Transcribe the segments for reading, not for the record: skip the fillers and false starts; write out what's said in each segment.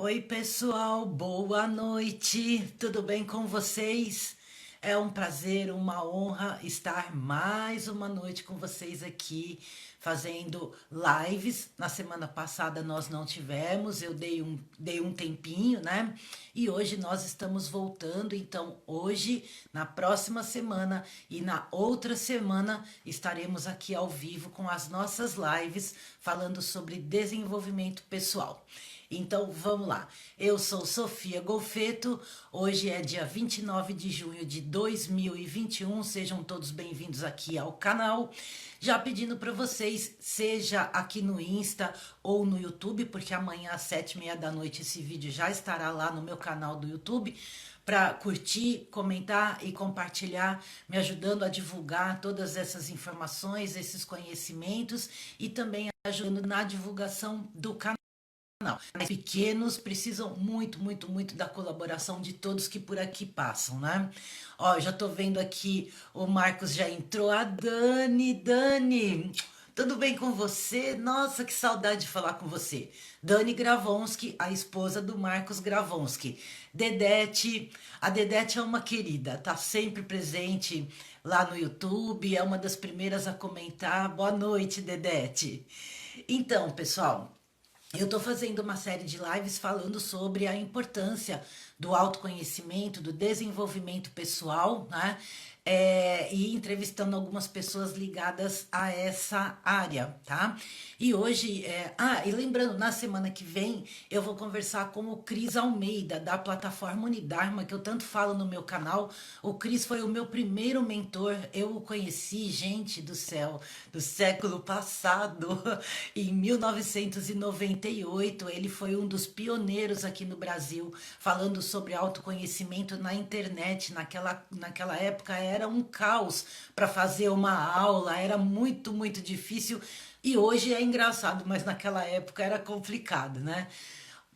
Oi, pessoal, boa noite. Tudo bem com vocês? É um prazer, uma honra estar mais uma noite com vocês aqui fazendo lives. Na semana passada nós não tivemos, eu dei um tempinho, né? E hoje nós estamos voltando. Então, hoje, na próxima semana e na outra semana, estaremos aqui ao vivo com as nossas lives falando sobre desenvolvimento pessoal. Então vamos lá. Eu sou Sofia Golfeto. Hoje é dia 29 de junho de 2021. Sejam todos bem-vindos aqui ao canal. Já pedindo para vocês, seja aqui no Insta ou no YouTube, porque amanhã às 7h30 da noite esse vídeo já estará lá no meu canal do YouTube, para curtir, comentar e compartilhar, me ajudando a divulgar todas essas informações, esses conhecimentos e também ajudando na divulgação do canal. Não, os pequenos precisam muito, muito, muito da colaboração de todos que por aqui passam, né? Ó, já tô vendo aqui, o Marcos já entrou, a Dani, tudo bem com você? Nossa, que saudade de falar com você. Dani Gravonski, a esposa do Marcos Gravonski. Dedete, a Dedete é uma querida, tá sempre presente lá no YouTube, é uma das primeiras a comentar. Boa noite, Dedete. Então, pessoal, eu estou fazendo uma série de lives falando sobre a importância do autoconhecimento, do desenvolvimento pessoal, né? E entrevistando algumas pessoas ligadas a essa área, tá? E hoje, e lembrando, na semana que vem, eu vou conversar com o Cris Almeida, da plataforma Unidarma, que eu tanto falo no meu canal. O Cris foi o meu primeiro mentor, eu o conheci, gente do céu, do século passado, em 1998. Ele foi um dos pioneiros aqui no Brasil, falando sobre autoconhecimento na internet. Naquela época era um caos para fazer uma aula, era muito, muito difícil. E hoje é engraçado, mas naquela época era complicado, né?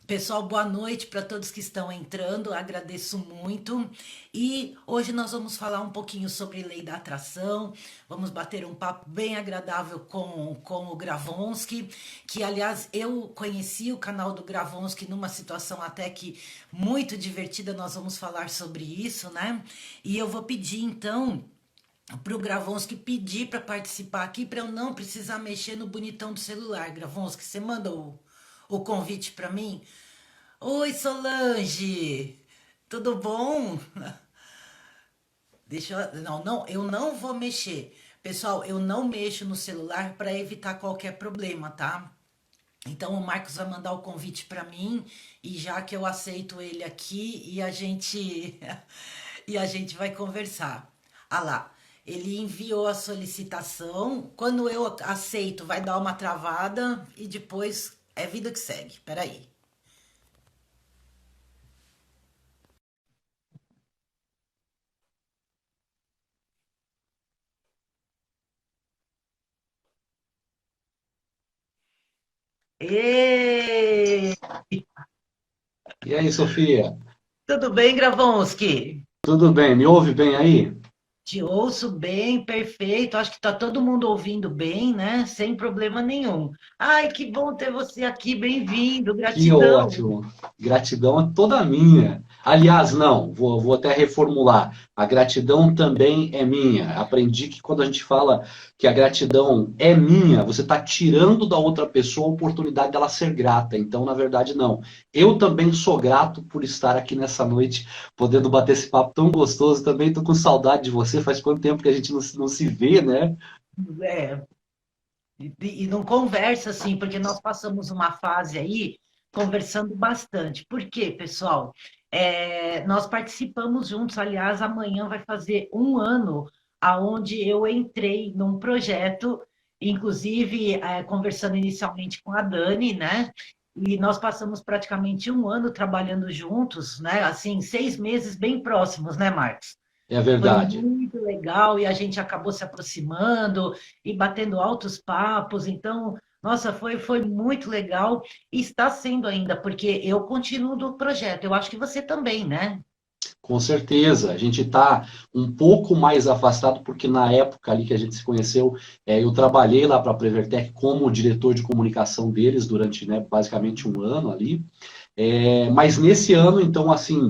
Pessoal, boa noite para todos que estão entrando, agradeço muito. E hoje nós vamos falar um pouquinho sobre lei da atração, vamos bater um papo bem agradável com o Gravonski, que aliás eu conheci o canal do Gravonski numa situação até que muito divertida, nós vamos falar sobre isso, né? E eu vou pedir então para o Gravonski pedir para participar aqui, para eu não precisar mexer no bonitão do celular. Gravonski, você manda o convite para mim? Oi, Solange, tudo bom? Não, não, eu não vou mexer. Pessoal, eu não mexo no celular para evitar qualquer problema, tá? Então o Marcos vai mandar o convite para mim e já que eu aceito ele aqui e a gente e a gente vai conversar. Ah lá, ele enviou a solicitação. Quando eu aceito, vai dar uma travada e depois é vida que segue. Peraí. Ê! E aí, Sofia? Tudo bem, Gravonski? Tudo bem? Me ouve bem aí? Te ouço bem, perfeito. Acho que está todo mundo ouvindo bem, né? Sem problema nenhum. Ai, que bom ter você aqui. Bem-vindo, Que gratidão. ótimo. Gratidão é toda minha. Aliás, não, vou até reformular. A gratidão também é minha. Aprendi que quando a gente fala que a gratidão é minha, você está tirando da outra pessoa a oportunidade dela ser grata. Então, na verdade, não. Eu também sou grato por estar aqui nessa noite, podendo bater esse papo tão gostoso. Também estou com saudade de você. Faz quanto tempo que a gente não se vê, né? É, e não conversa assim, porque nós passamos uma fase aí conversando bastante. Por quê, pessoal? Nós participamos juntos, aliás, amanhã vai fazer um ano aonde eu entrei num projeto, inclusive conversando inicialmente com a Dani, né? E nós passamos praticamente um ano trabalhando juntos, né? Assim, 6 meses bem próximos, né, Marcos? É Foi verdade. muito legal e a gente acabou se aproximando e batendo altos papos. Então, nossa, foi muito legal e está sendo ainda, porque eu continuo do projeto. Eu acho que você também, né? Com certeza, a gente está um pouco mais afastado, porque na época ali que a gente se conheceu, eu trabalhei lá para a Prevertec como diretor de comunicação deles durante, né, basicamente um ano ali. Mas nesse ano, então, assim,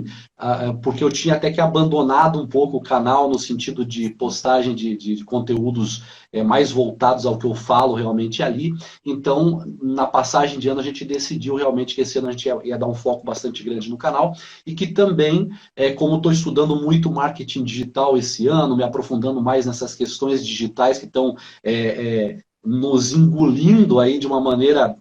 porque eu tinha até que abandonado um pouco o canal no sentido de postagem de conteúdos mais voltados ao que eu falo realmente ali. Então, na passagem de ano, a gente decidiu realmente que esse ano a gente ia dar um foco bastante grande no canal e que também, como estou estudando muito marketing digital esse ano, me aprofundando mais nessas questões digitais que estão nos engolindo aí de uma maneira...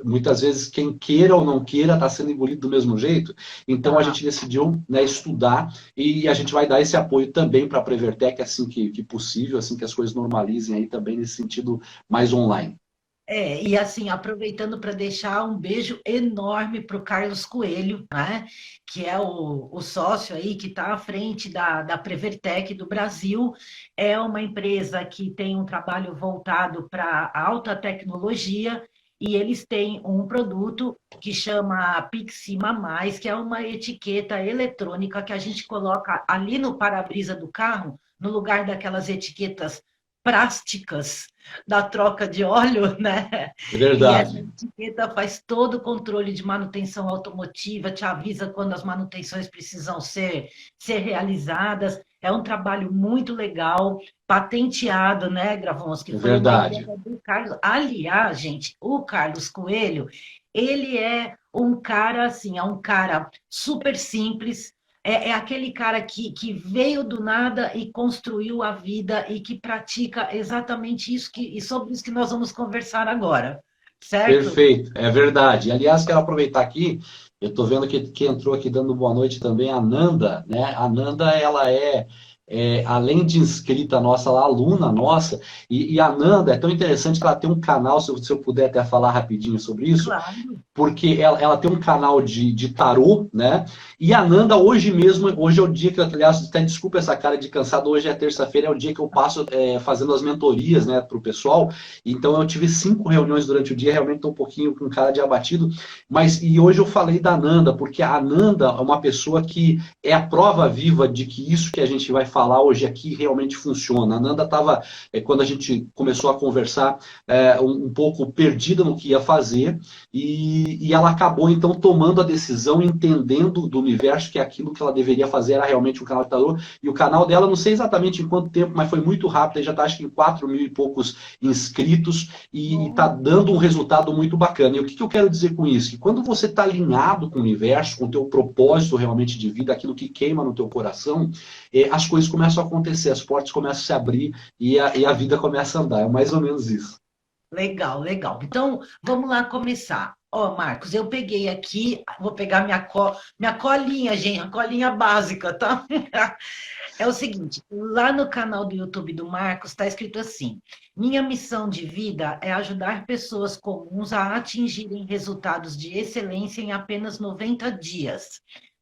muitas vezes quem queira ou não queira está sendo engolido do mesmo jeito. Então a Tá. gente decidiu, né, estudar e a gente vai dar esse apoio também para a Prevertec assim que possível, assim que as coisas normalizem aí também nesse sentido mais online. E assim, aproveitando para deixar um beijo enorme para o Carlos Coelho, né? Que é o sócio aí que está à frente da Prevertec do Brasil. É uma empresa que tem um trabalho voltado para alta tecnologia e eles têm um produto que chama Pixima Mais, que é uma etiqueta eletrônica que a gente coloca ali no para-brisa do carro, no lugar daquelas etiquetas plásticas da troca de óleo, né? E essa Verdade. etiqueta faz todo o controle de manutenção automotiva, te avisa quando as manutenções precisam ser realizadas. É um trabalho muito legal, patenteado, né, Gravons? Que foi uma ideia Verdade. do Carlos. Aliás, gente, o Carlos Coelho, ele é um cara assim, é um cara super simples, é aquele cara que veio do nada e construiu a vida e que pratica exatamente isso e sobre isso que nós vamos conversar agora, certo? Perfeito, é verdade. Aliás, quero aproveitar aqui, eu estou vendo que entrou aqui dando boa noite também a Nanda, né? A Nanda, ela além de inscrita nossa, ela é aluna nossa, e a Nanda é tão interessante que ela tem um canal, se eu puder até falar rapidinho sobre isso, Claro. porque ela tem um canal de tarô, né? E a Nanda hoje mesmo, hoje é o dia que, aliás, até desculpa essa cara de cansado, hoje é terça-feira, é o dia que eu passo fazendo as mentorias, né, para o pessoal. Então eu tive 5 reuniões durante o dia, realmente estou um pouquinho com cara de abatido, e hoje eu falei da Nanda, porque a Nanda é uma pessoa que é a prova viva de que isso que a gente vai falar hoje aqui realmente funciona. A Nanda estava, quando a gente começou a conversar, um pouco perdida no que ia fazer, e ela acabou, então, tomando a decisão, entendendo do universo que aquilo que ela deveria fazer era realmente um canal de tarô. E o canal dela, não sei exatamente em quanto tempo, mas foi muito rápido, já está acho que em 4 mil e poucos inscritos e está dando um resultado muito bacana. E o que eu quero dizer com isso? Que quando você está alinhado com o universo, com o teu propósito realmente de vida, aquilo que queima no teu coração, as coisas começam a acontecer, as portas começam a se abrir e a vida começa a andar. É mais ou menos isso. Legal, legal. Então, vamos lá começar. Ó, Marcos, eu peguei aqui, vou pegar minha colinha, gente, a colinha básica, tá? É o seguinte, lá no canal do YouTube do Marcos está escrito assim: minha missão de vida é ajudar pessoas comuns a atingirem resultados de excelência em apenas 90 dias.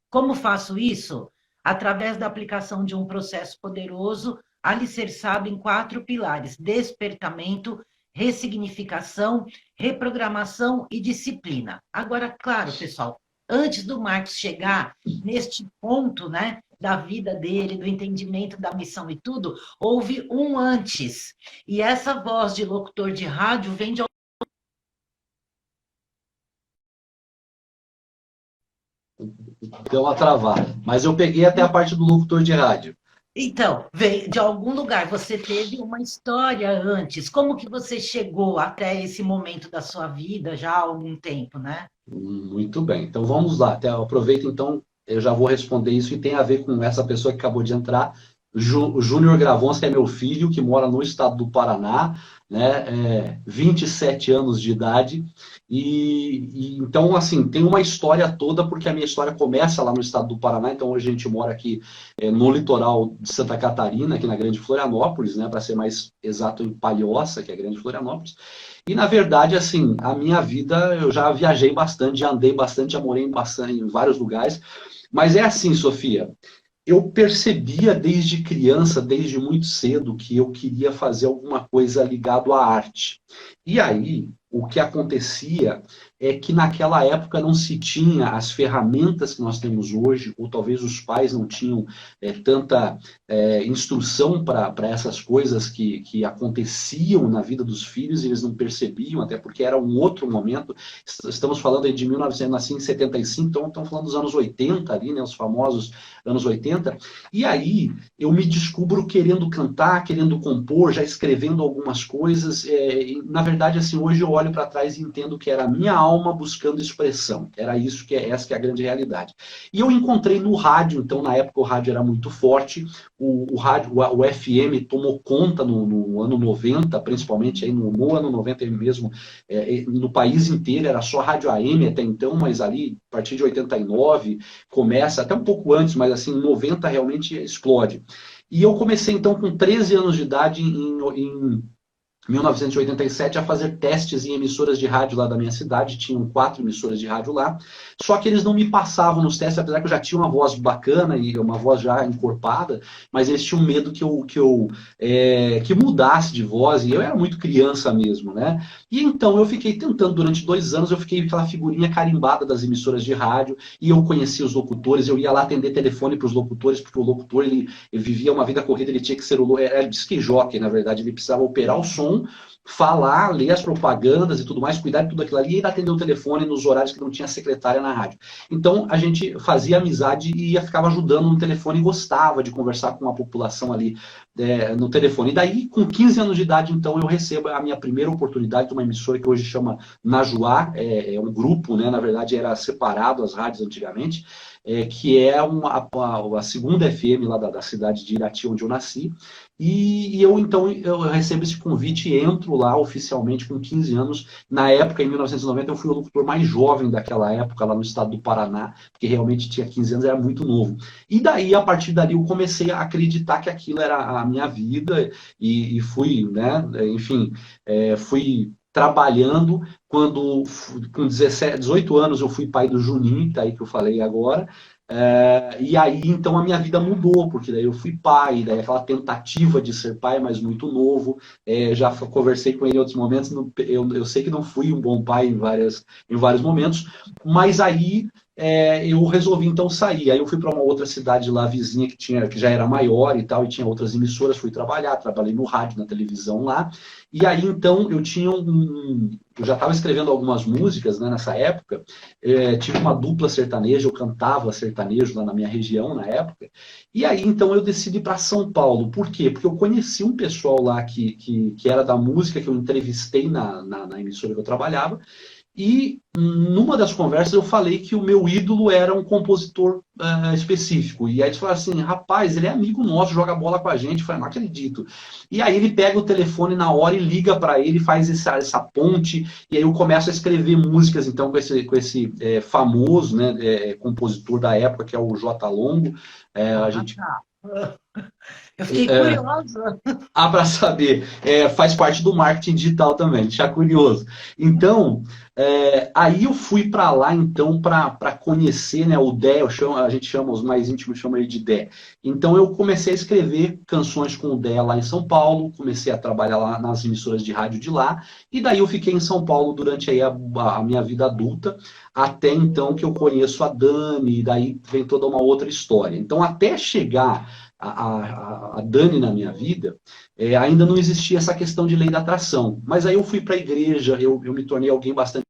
Como faço isso? Através da aplicação de um processo poderoso, alicerçado em 4 pilares: despertamento, ressignificação, reprogramação e disciplina. Agora, claro, pessoal, antes do Marcos chegar neste ponto, né, da vida dele, do entendimento da missão e tudo, houve um antes. E essa voz de locutor de rádio vem de... Deu uma travada. Mas eu peguei até a parte do locutor de rádio. Então, vem de algum lugar, você teve uma história antes. Como que você chegou até esse momento da sua vida já há algum tempo, né? Muito bem. Então vamos lá. Aproveita então, eu já vou responder isso e tem a ver com essa pessoa que acabou de entrar, Júnior Gravons, que é meu filho, que mora no estado do Paraná, né? 27 anos de idade. Então, assim, tem uma história toda, porque a minha história começa lá no estado do Paraná. Então, hoje a gente mora aqui no litoral de Santa Catarina, aqui na Grande Florianópolis, né? Para ser mais exato, em Palhoça, que é a Grande Florianópolis. E, na verdade, assim, a minha vida, eu já viajei bastante, já andei bastante, já morei em vários lugares. Mas é assim, Sofia, eu percebia desde criança, desde muito cedo, que eu queria fazer alguma coisa ligado à arte. E aí, o que acontecia é que naquela época não se tinha as ferramentas que nós temos hoje, ou talvez os pais não tinham tanta instrução para essas coisas que aconteciam na vida dos filhos, e eles não percebiam, até porque era um outro momento. Estamos falando aí de 1900, nasci em 75, então estamos falando dos anos 80 ali, né, os famosos anos 80, e aí eu me descubro querendo cantar, querendo compor, já escrevendo algumas coisas. Na verdade, assim, hoje eu olho para trás e entendo que era a minha alma buscando expressão. Era isso essa que é a grande realidade. E eu encontrei no rádio, então na época o rádio era muito forte, o rádio, o FM tomou conta no ano 90, principalmente aí no ano 90 mesmo, no país inteiro, era só rádio AM até então, mas ali, a partir de 89, começa, até um pouco antes, mas assim, 90 realmente explode. E eu comecei então com 13 anos de idade em 1987 a fazer testes em emissoras de rádio lá da minha cidade, tinham 4 emissoras de rádio lá, só que eles não me passavam nos testes, apesar que eu já tinha uma voz bacana e uma voz já encorpada, mas eles tinham medo que mudasse de voz, e eu era muito criança mesmo, né? E então eu fiquei tentando, durante 2 anos, eu fiquei aquela figurinha carimbada das emissoras de rádio, e eu conhecia os locutores, eu ia lá atender telefone para os locutores, porque o locutor, ele vivia uma vida corrida, ele tinha que ser era disc jockey, na verdade, ele precisava operar o som, falar, ler as propagandas e tudo mais, cuidar de tudo aquilo ali, e ainda atender o telefone nos horários que não tinha secretária na rádio. Então a gente fazia amizade e ficava ajudando no telefone, e gostava de conversar com a população ali no telefone. E daí, com 15 anos de idade, então, eu recebo a minha primeira oportunidade de uma emissora que hoje chama Najuá, é um grupo, né? Na verdade era separado as rádios antigamente, que é a segunda FM lá da cidade de Irati, onde eu nasci. E eu recebo esse convite e entro lá oficialmente com 15 anos. Na época, em 1990, eu fui o locutor mais jovem daquela época, lá no estado do Paraná, porque realmente tinha 15 anos, era muito novo. E daí, a partir dali, eu comecei a acreditar que aquilo era a minha vida, e fui, né, enfim, fui trabalhando. Quando, com 18 anos, eu fui pai do Juninho, tá aí que eu falei agora. E aí, então, a minha vida mudou, porque daí eu fui pai, daí aquela tentativa de ser pai, mas muito novo. Já conversei com ele em outros momentos, eu sei que não fui um bom pai em vários momentos, mas aí eu resolvi então sair. Aí eu fui para uma outra cidade lá vizinha que já era maior e tal, e tinha outras emissoras, fui trabalhar, trabalhei no rádio, na televisão lá. E aí então eu tinha eu já estava escrevendo algumas músicas, né, nessa época. Tive uma dupla sertaneja, eu cantava sertanejo lá na minha região na época. E aí então eu decidi ir para São Paulo. Por quê? Porque eu conheci um pessoal lá que era da música, que eu entrevistei na emissora que eu trabalhava. E numa das conversas eu falei que o meu ídolo era um compositor específico. E aí eles falaram assim: rapaz, ele é amigo nosso, joga bola com a gente. Eu falei: não acredito. E aí ele pega o telefone na hora e liga para ele, faz essa ponte. E aí eu começo a escrever músicas então com esse famoso, né, compositor da época, que é o J. Longo. A gente Tá. Eu fiquei curiosa. para saber, faz parte do marketing digital também, deixar curioso. Então, aí eu fui para lá, então, para conhecer, né, o Dé, a gente chama, os mais íntimos chamam ele de Dé. Então, eu comecei a escrever canções com o Dé lá em São Paulo, comecei a trabalhar lá nas emissoras de rádio de lá, e daí eu fiquei em São Paulo durante aí a minha vida adulta, até então que eu conheço a Dani, e daí vem toda uma outra história. Então, até chegar a Dani na minha vida, ainda não existia essa questão de lei da atração. Mas aí eu fui para a igreja, eu me tornei alguém bastante.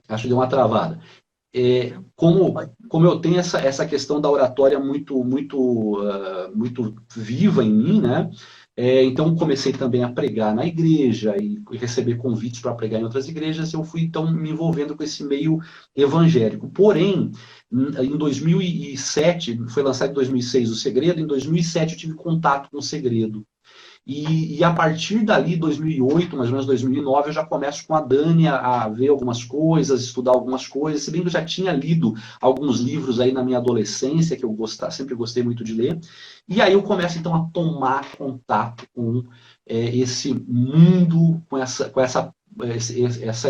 Acho que deu uma travada. Como eu tenho essa questão da oratória muito viva em mim, né? Então comecei também a pregar na igreja e receber convites para pregar em outras igrejas. Eu fui então me envolvendo com esse meio evangélico. Porém, em 2007, foi lançado em 2006 o Segredo, em 2007 eu tive contato com o Segredo. E a partir dali, 2008, mais ou menos 2009, eu já começo com a Dani a ver algumas coisas, estudar algumas coisas, se bem que eu já tinha lido alguns livros aí na minha adolescência, que eu sempre gostei muito de ler. E aí eu começo então a tomar contato com esse mundo, com essa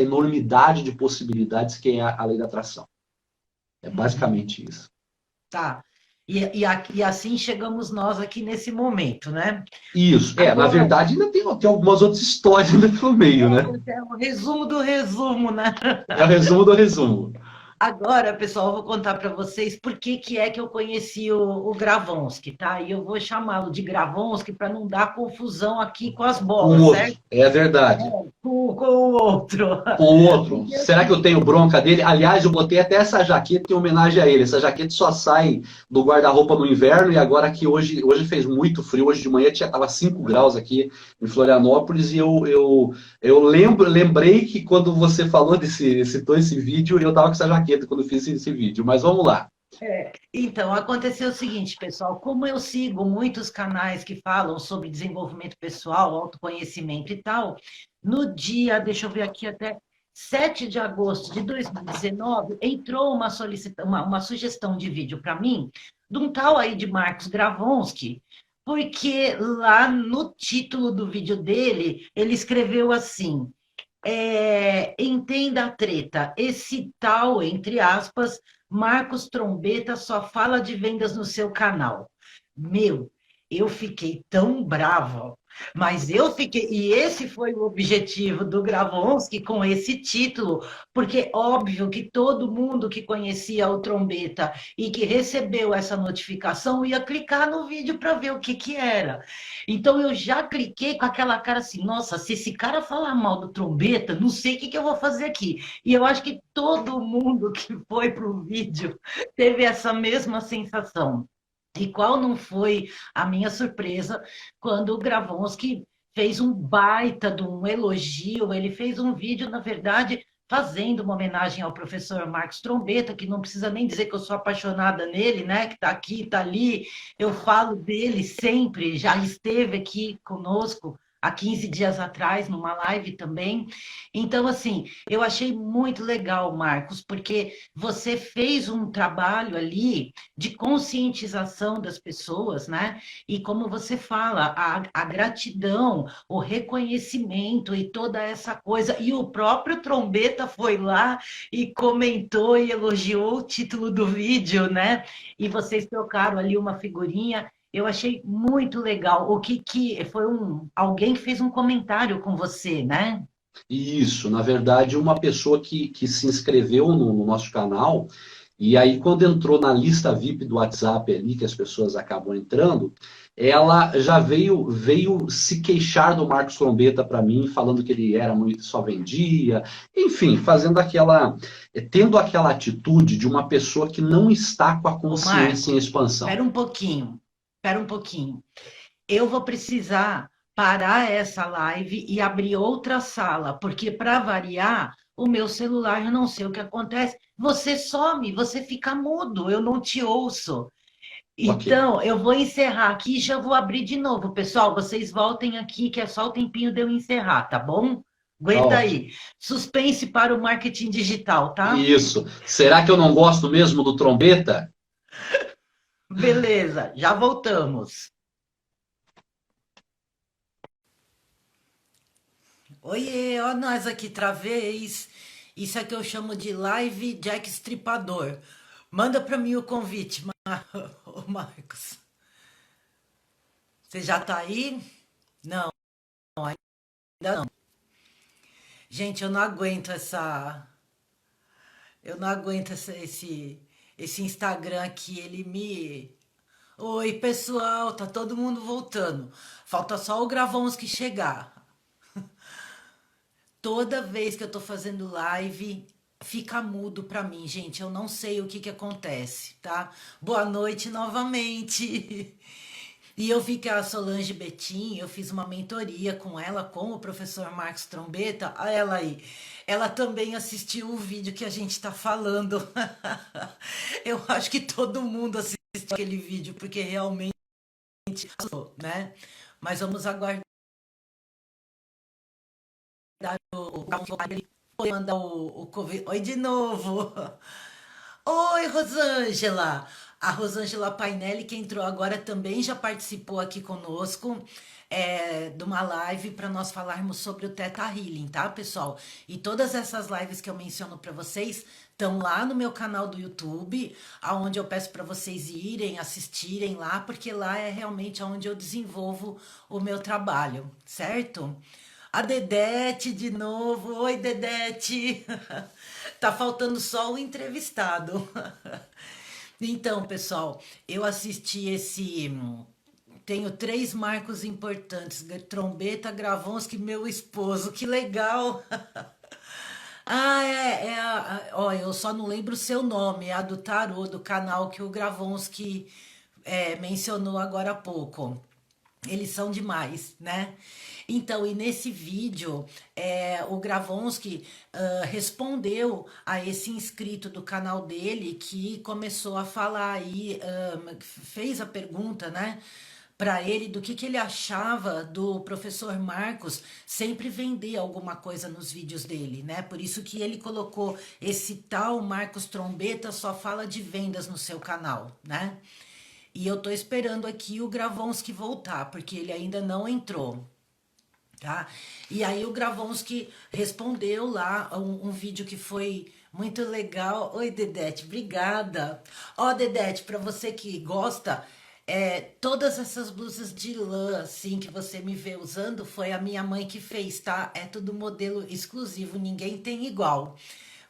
enormidade de possibilidades que é a lei da atração. É basicamente isso. Tá. E assim chegamos nós aqui nesse momento, né? Isso. Na Agora, verdade, ainda tem algumas outras histórias ainda pelo meio, né? é o resumo do resumo, né? É o resumo do resumo. Agora, pessoal, eu vou contar para vocês por que que é que eu conheci o Gravonsky, tá? E eu vou chamá-lo de Gravonsky para não dar confusão aqui com as Com o bolas, outro. certo? É verdade. Com o outro. Com o outro. Porque Será que eu tenho bronca dele? Aliás, eu botei até essa jaqueta em homenagem a ele. Essa jaqueta só sai do guarda-roupa no inverno e agora que hoje fez muito frio. Hoje de manhã tava 5 graus aqui em Florianópolis e eu lembrei que quando você falou citou esse vídeo, eu tava com essa jaqueta quando fiz esse vídeo. Mas vamos lá. Então, aconteceu o seguinte, pessoal, como eu sigo muitos canais que falam sobre desenvolvimento pessoal, autoconhecimento e tal, no dia, deixa eu ver aqui até 7 de agosto de 2019, entrou uma sugestão de vídeo para mim, de um tal aí de Marcos Gravonsky, porque lá no título do vídeo dele, ele escreveu assim, entenda a treta. Esse tal, entre aspas, Marcos Trombeta só fala de vendas no seu canal. Meu, eu fiquei tão brava, mas eu fiquei. E esse foi o objetivo do Gravonsky com esse título, porque óbvio que todo mundo que conhecia o Trombeta e que recebeu essa notificação ia clicar no vídeo para ver o que que era. Então eu já cliquei com aquela cara assim, nossa, se esse cara falar mal do Trombeta, não sei o que que eu vou fazer aqui. E eu acho que todo mundo que foi para o vídeo teve essa mesma sensação. E qual não foi a minha surpresa quando o Gravonsky fez um baita de um elogio, ele fez um vídeo, na verdade, fazendo uma homenagem ao professor Marcos Trombeta, que não precisa nem dizer que eu sou apaixonada nele, né? Que está aqui, está ali, eu falo dele sempre, já esteve aqui conosco há 15 dias atrás, numa live também. Então, assim, eu achei muito legal, Marcos, porque você fez um trabalho ali de conscientização das pessoas, né? E como você fala, a gratidão, o reconhecimento e toda essa coisa. E o próprio Trombeta foi lá e comentou e elogiou o título do vídeo, né? E vocês trocaram ali uma figurinha. Eu achei muito legal. O que foi alguém que fez um comentário com você, né? Isso, na verdade, uma pessoa que se inscreveu no nosso canal, e aí quando entrou na lista VIP do WhatsApp ali, que as pessoas acabam entrando, ela já veio se queixar do Marcos Trombeta para mim, falando que ele era muito, só vendia, enfim, tendo aquela atitude de uma pessoa que não está com a Ô, consciência em Marcos, expansão. espera um pouquinho, espera um pouquinho. Eu vou precisar parar essa live e abrir outra sala, porque para variar, o meu celular, eu não sei o que acontece, você some, você fica mudo, eu não te ouço. Ok, Então, eu vou encerrar aqui e já vou abrir de novo. Pessoal, vocês voltem aqui, que é só o tempinho de eu encerrar, tá bom? tá Aguenta ótimo. aí. Suspense para o marketing digital, tá? Isso. Será que eu não gosto mesmo do Trombeta? Beleza, já voltamos. Oiê, ó nós aqui outra vez. Isso aqui eu chamo de live Jack Stripador. Manda para mim o convite, Ô, Marcos. Você já tá aí? Não, ainda não. Gente, eu não aguento essa. Eu não aguento esse Instagram aqui. Ele me. Oi, pessoal, tá todo mundo voltando. Falta só o Gravons que chegar. Toda vez que eu tô fazendo live, fica mudo pra mim, gente. Eu não sei o que que acontece, tá? Boa noite novamente. E eu vi que a Solange Betim, eu fiz uma mentoria com ela, com o professor Marcos Trombeta. Olha ela aí. Ela também assistiu o vídeo que a gente tá falando. Eu acho que todo mundo assistiu aquele vídeo, porque realmente, né? Mas vamos aguardar o mandar o Covid. Oi de novo. Oi, Rosângela. A Rosângela Painelli, que entrou agora, também já participou aqui conosco. de uma live para nós falarmos sobre o Theta Healing, tá, pessoal? E todas essas lives que eu menciono para vocês estão lá no meu canal do YouTube, aonde eu peço para vocês irem assistirem lá, porque lá é realmente onde eu desenvolvo o meu trabalho, certo? A Dedete de novo. Oi, Dedete. Tá faltando só o entrevistado. Então, pessoal, eu assisti esse. Tenho três marcos importantes: trombeta, Gravonsky, meu esposo. Que legal! Ah, ó, eu só não lembro o seu nome, é a do tarô, do canal que o Gravonsky mencionou agora há pouco. Eles são demais, né? Então, e nesse vídeo, o Gravonsky respondeu a esse inscrito do canal dele que começou a falar aí, fez a pergunta, né? Para ele do que ele achava do professor Marcos sempre vender alguma coisa nos vídeos dele, né? Por isso que ele colocou esse tal Marcos Trombeta só fala de vendas no seu canal, né? E eu tô esperando aqui o Gravonsky voltar, porque ele ainda não entrou, tá? E aí o Gravonsky respondeu lá um vídeo que foi muito legal. Oi, Dedete, obrigada. Ó, Dedete, para você que gosta, todas essas blusas de lã, assim, que você me vê usando, foi a minha mãe que fez, tá? É tudo modelo exclusivo, ninguém tem igual.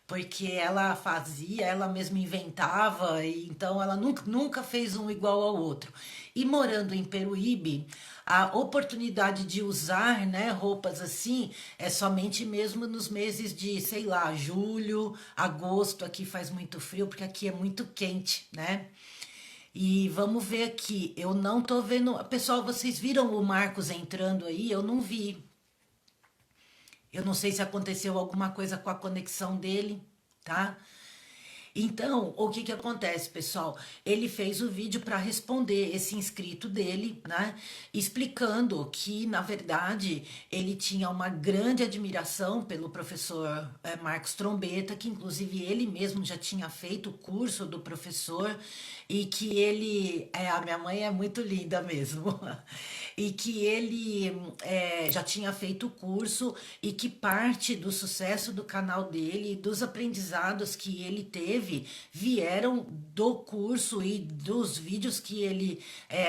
Porque ela fazia, ela mesma inventava, e então ela nunca fez um igual ao outro. E morando em Peruíbe, a oportunidade de usar, né, roupas assim é somente mesmo nos meses de, sei lá, julho, agosto. Aqui faz muito frio, porque aqui é muito quente, né? E vamos ver aqui, eu não tô vendo. Pessoal, vocês viram o Marcos entrando aí? Eu não vi. Eu não sei se aconteceu alguma coisa com a conexão dele, tá? Então, o que que acontece, pessoal? Ele fez o vídeo para responder esse inscrito dele, né? Explicando que, na verdade, ele tinha uma grande admiração pelo professor Marcos Trombeta, que inclusive ele mesmo já tinha feito o curso do professor, e que ele. A minha mãe é muito linda mesmo. E que ele já tinha feito o curso e que parte do sucesso do canal dele, dos aprendizados que ele teve, vieram do curso e dos vídeos que ele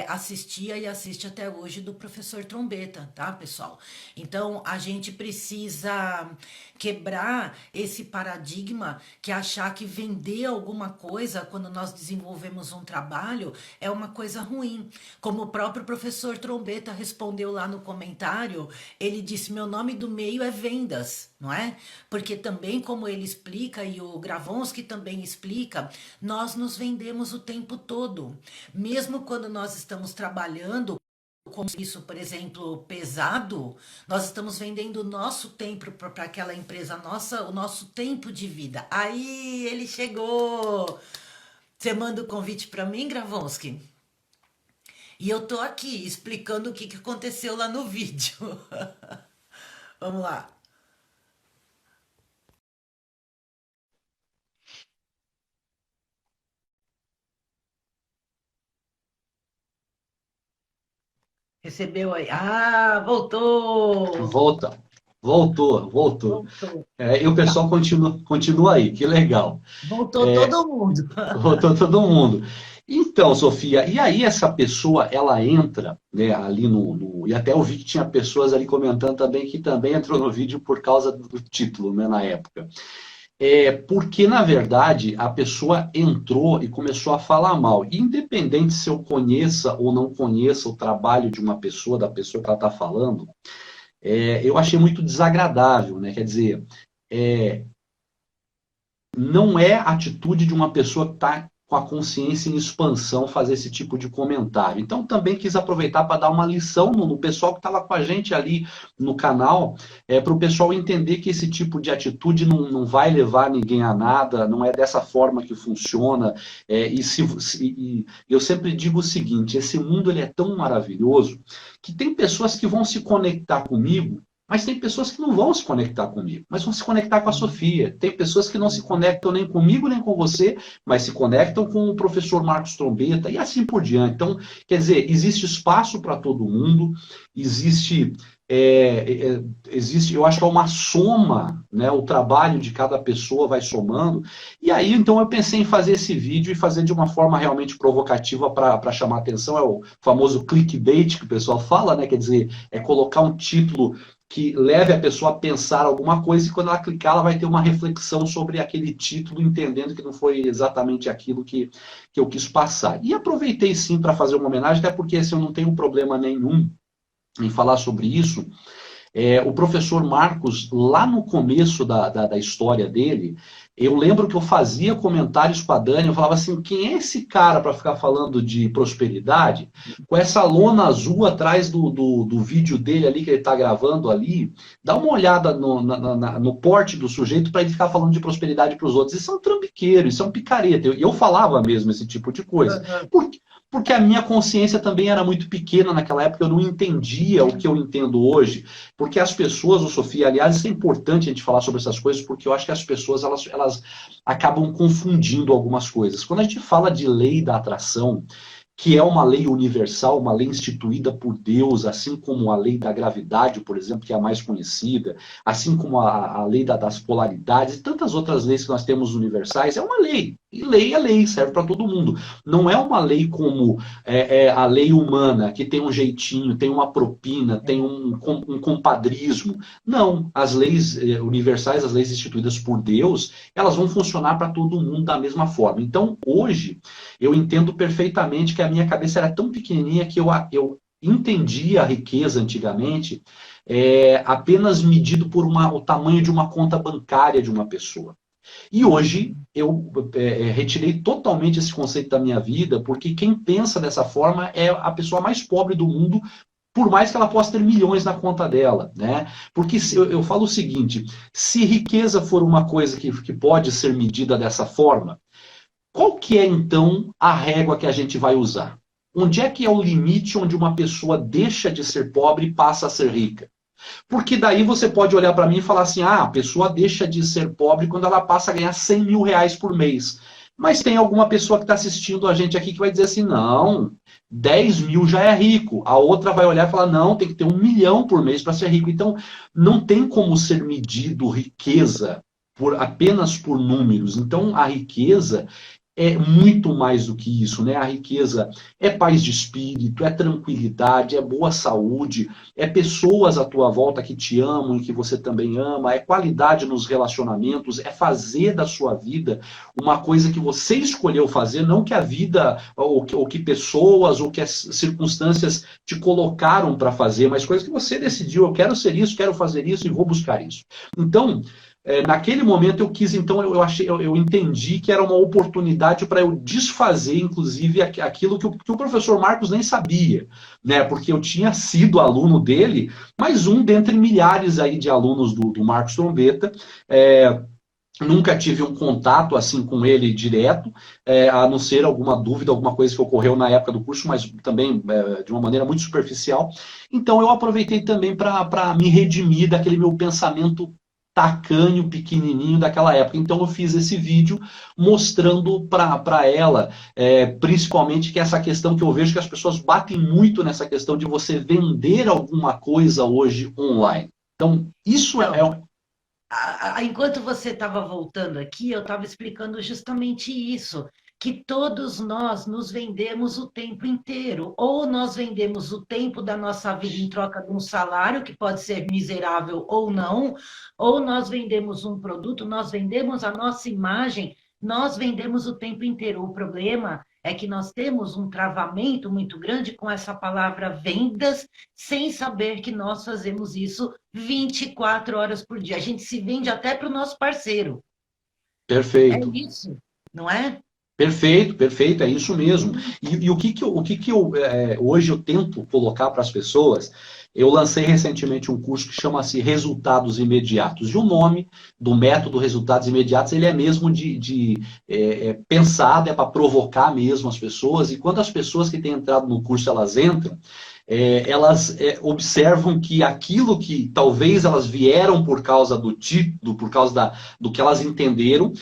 assistia e assiste até hoje do professor Trombeta, tá, pessoal? Então, a gente precisa quebrar esse paradigma que achar que vender alguma coisa quando nós desenvolvemos um trabalho é uma coisa ruim. Como o próprio professor Trombeta respondeu lá no comentário, ele disse: meu nome do meio é vendas, não é? Porque também, como ele explica, e o Gravonsky também explica, nós nos vendemos o tempo todo. Mesmo quando nós estamos trabalhando com isso, por exemplo, pesado, nós estamos vendendo o nosso tempo para aquela empresa, o nosso tempo de vida. Aí ele chegou. Você manda o convite para mim, Gravonsky? E eu tô aqui explicando o que que aconteceu lá no vídeo. Vamos lá. Recebeu aí. Ah, voltou! Volta. Voltou. Voltou. E o Tá. pessoal continua aí, que legal. Voltou todo mundo. Voltou todo mundo. Então, Sofia, e aí essa pessoa, ela entra, né, ali e até eu vi que tinha pessoas ali comentando também que também entrou no vídeo por causa do título, né, na época. Porque, na verdade, a pessoa entrou e começou a falar mal. Independente se eu conheça ou não conheça o trabalho de uma pessoa, da pessoa que ela está falando, eu achei muito desagradável, né? Quer dizer, não é a atitude de uma pessoa que está com a consciência em expansão fazer esse tipo de comentário. Então, também quis aproveitar para dar uma lição no pessoal que estava com a gente ali no canal, para o pessoal entender que esse tipo de atitude não vai levar ninguém a nada, não é dessa forma que funciona. E eu sempre digo o seguinte: esse mundo ele é tão maravilhoso que tem pessoas que vão se conectar comigo Mas tem pessoas que não vão se conectar comigo, mas vão se conectar com a Sofia. Tem pessoas que não se conectam nem comigo, nem com você, mas se conectam com o professor Marcos Trombetta e assim por diante. Então, quer dizer, existe espaço para todo mundo, existe, existe, eu acho que é uma soma, né? O trabalho de cada pessoa vai somando. E aí, então, eu pensei em fazer esse vídeo e fazer de uma forma realmente provocativa para chamar atenção. É o famoso clickbait que o pessoal fala, né? Quer dizer, é colocar um título que leve a pessoa a pensar alguma coisa e quando ela clicar ela vai ter uma reflexão sobre aquele título, entendendo que não foi exatamente aquilo que eu quis passar. E aproveitei sim para fazer uma homenagem, até porque assim, eu não tenho problema nenhum em falar sobre isso. O professor Marcos, lá no começo da história dele, eu lembro que eu fazia comentários com a Dani, eu falava assim, quem é esse cara para ficar falando de prosperidade, com essa lona azul atrás do vídeo dele ali, que ele está gravando ali, dá uma olhada no porte do sujeito para ele ficar falando de prosperidade para os outros. Isso é um trambiqueiro, isso é um picareta. Eu falava mesmo esse tipo de coisa. Por quê? Porque a minha consciência também era muito pequena naquela época, eu não entendia o que eu entendo hoje. Porque as pessoas, ô Sofia, aliás, isso é importante a gente falar sobre essas coisas, porque eu acho que as pessoas elas acabam confundindo algumas coisas. Quando a gente fala de lei da atração, que é uma lei universal, uma lei instituída por Deus, assim como a lei da gravidade, por exemplo, que é a mais conhecida, assim como a lei das polaridades e tantas outras leis que nós temos universais, é uma lei. E lei é lei, serve para todo mundo. Não é uma lei como a lei humana, que tem um jeitinho, tem uma propina, tem um compadrismo. Não, as leis universais, as leis instituídas por Deus, elas vão funcionar para todo mundo da mesma forma. Então, hoje, eu entendo perfeitamente que a minha cabeça era tão pequenininha que eu entendia a riqueza antigamente apenas medido por o tamanho de uma conta bancária de uma pessoa. E hoje eu retirei totalmente esse conceito da minha vida, porque quem pensa dessa forma é a pessoa mais pobre do mundo, por mais que ela possa ter milhões na conta dela, né? Porque eu falo o seguinte, se riqueza for uma coisa que pode ser medida dessa forma, qual que é, então, a régua que a gente vai usar? Onde é que é o limite onde uma pessoa deixa de ser pobre e passa a ser rica? Porque daí você pode olhar para mim e falar assim, a pessoa deixa de ser pobre quando ela passa a ganhar 100 mil reais por mês. Mas tem alguma pessoa que está assistindo a gente aqui que vai dizer assim, não, 10 mil já é rico. A outra vai olhar e falar, não, tem que ter 1 milhão por mês para ser rico. Então, não tem como ser medido riqueza apenas por números. Então, a riqueza é muito mais do que isso, né? A riqueza é paz de espírito, é tranquilidade, é boa saúde, é pessoas à tua volta que te amam e que você também ama, é qualidade nos relacionamentos, é fazer da sua vida uma coisa que você escolheu fazer, não que a vida, ou que pessoas, ou que as circunstâncias te colocaram para fazer, mas coisas que você decidiu, eu quero ser isso, quero fazer isso e vou buscar isso. Então, naquele momento eu quis, então eu entendi que era uma oportunidade para eu desfazer, inclusive, aquilo que o professor Marcos nem sabia, né? Porque eu tinha sido aluno dele, mas um dentre milhares aí de alunos do Marcos Trombetta. Nunca tive um contato assim com ele direto, a não ser alguma dúvida, alguma coisa que ocorreu na época do curso, mas também de uma maneira muito superficial. Então eu aproveitei também para me redimir daquele meu pensamento tacanho, pequenininho daquela época. Então eu fiz esse vídeo mostrando para ela, principalmente que essa questão que eu vejo que as pessoas batem muito nessa questão de você vender alguma coisa hoje online. Então isso Enquanto você estava voltando aqui, eu estava explicando justamente isso, que todos nós nos vendemos o tempo inteiro, ou nós vendemos o tempo da nossa vida em troca de um salário, que pode ser miserável ou não, ou nós vendemos um produto, nós vendemos a nossa imagem, nós vendemos o tempo inteiro. O problema é que nós temos um travamento muito grande com essa palavra vendas, sem saber que nós fazemos isso 24 horas por dia. A gente se vende até para o nosso parceiro. perfeito. É isso, não é? Perfeito, perfeito, é isso mesmo. E o que eu hoje eu tento colocar para as pessoas, eu lancei recentemente um curso que chama-se Resultados Imediatos. E o nome do método Resultados Imediatos, ele é mesmo pensado, é para provocar mesmo as pessoas. E quando as pessoas que têm entrado no curso, elas entram, elas observam que aquilo que talvez elas vieram por causa do título, por causa do que elas entenderam,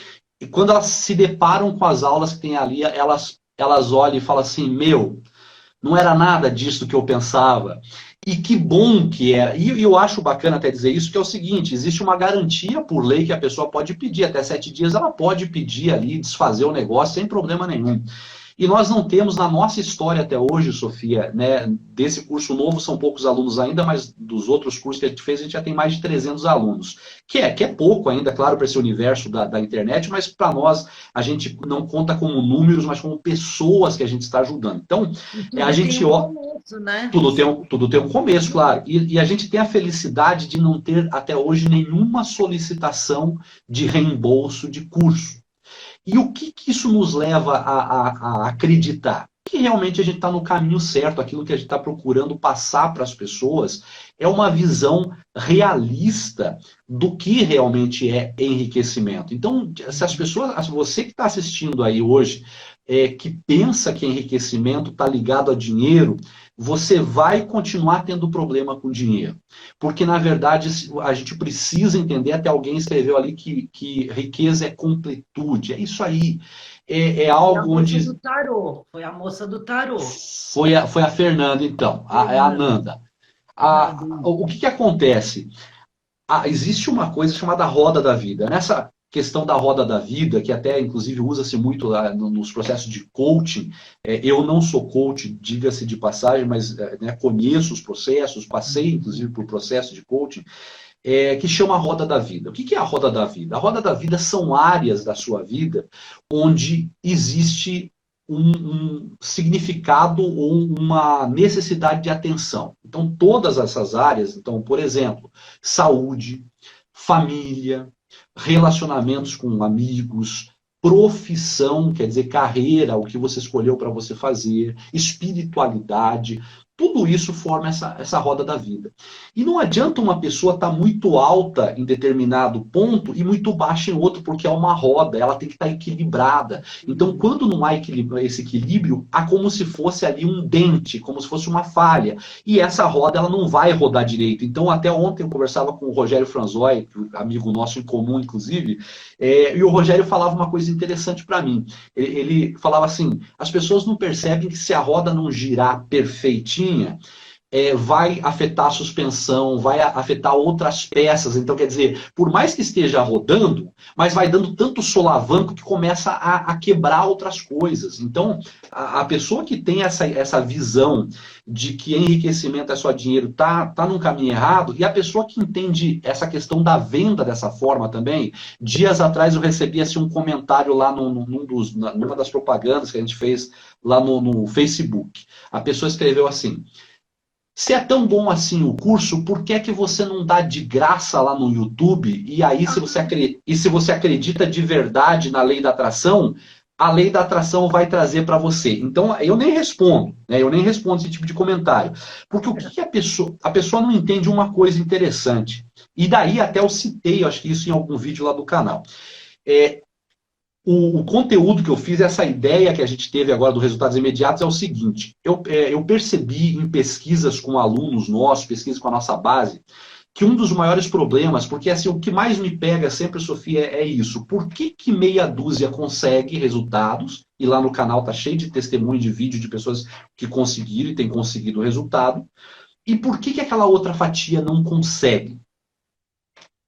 e quando elas se deparam com as aulas que tem ali, elas olham e falam assim, meu, não era nada disso que eu pensava. E que bom que era. E eu acho bacana até dizer isso, que é o seguinte, existe uma garantia por lei que a pessoa pode pedir, até 7 dias ela pode pedir ali, desfazer o negócio sem problema nenhum. E nós não temos na nossa história até hoje, Sofia, né, desse curso novo são poucos alunos ainda, mas dos outros cursos que a gente fez, a gente já tem mais de 300 alunos. Que é pouco ainda, claro, para esse universo da internet, mas para nós a gente não conta como números, mas como pessoas que a gente está ajudando. Então, E a tudo tem gente... um começo, né? Tudo tem um começo, claro. E a gente tem a felicidade de não ter até hoje nenhuma solicitação de reembolso de curso. E o que isso nos leva a acreditar? Que realmente a gente está no caminho certo, aquilo que a gente está procurando passar para as pessoas é uma visão realista do que realmente é enriquecimento. Então, se as pessoas, você que está assistindo aí hoje, que pensa que enriquecimento está ligado a dinheiro, você vai continuar tendo problema com dinheiro. Porque, na verdade, a gente precisa entender, até alguém escreveu ali que riqueza é completude. É isso aí. É Foi a algo moça onde... do tarô. Foi a moça do tarô. Foi a Fernanda, então. É a Fernanda. Nanda. Fernanda. O que acontece? Existe uma coisa chamada roda da vida. Nessa questão da roda da vida, que até inclusive usa-se muito nos processos de coaching, eu não sou coach, diga-se de passagem, mas né, conheço os processos, passei inclusive por processo de coaching, que chama a roda da vida. O que é a roda da vida? A roda da vida são áreas da sua vida onde existe um significado ou uma necessidade de atenção. Então, todas essas áreas, então, por exemplo, saúde, família, relacionamentos com amigos, profissão, quer dizer, carreira, o que você escolheu para você fazer, espiritualidade, tudo isso forma essa roda da vida. E não adianta uma pessoa estar muito alta em determinado ponto e muito baixa em outro, porque é uma roda, ela tem que estar equilibrada. Então, quando não há esse equilíbrio, há como se fosse ali um dente, como se fosse uma falha. E essa roda, ela não vai rodar direito. Então, até ontem eu conversava com o Rogério Franzói, amigo nosso em comum, inclusive, e o Rogério falava uma coisa interessante para mim. Ele falava assim, as pessoas não percebem que se a roda não girar perfeitinha, vai afetar a suspensão, vai afetar outras peças. Então, quer dizer, por mais que esteja rodando, mas vai dando tanto solavanco que começa a quebrar outras coisas. Então, a pessoa que tem essa visão de que enriquecimento é só dinheiro tá num caminho errado, e a pessoa que entende essa questão da venda dessa forma também. Dias atrás eu recebi assim, um comentário lá numa das propagandas que a gente fez lá no Facebook. A pessoa escreveu assim: se é tão bom assim o curso, por que é que você não dá de graça lá no YouTube? E aí, se você acredita de verdade na lei da atração, a lei da atração vai trazer para você. Então, eu nem respondo, né? Eu nem respondo esse tipo de comentário. Porque o que a pessoa não entende uma coisa interessante. E daí até eu citei, acho que isso em algum vídeo lá do canal. O conteúdo que eu fiz, essa ideia que a gente teve agora do resultados imediatos é o seguinte, eu percebi em pesquisas com alunos nossos, pesquisas com a nossa base, que um dos maiores problemas, porque assim, o que mais me pega sempre, Sofia, é isso. Por que meia dúzia consegue resultados, e lá no canal tá cheio de testemunho de vídeo de pessoas que conseguiram e têm conseguido o resultado, e por que aquela outra fatia não consegue?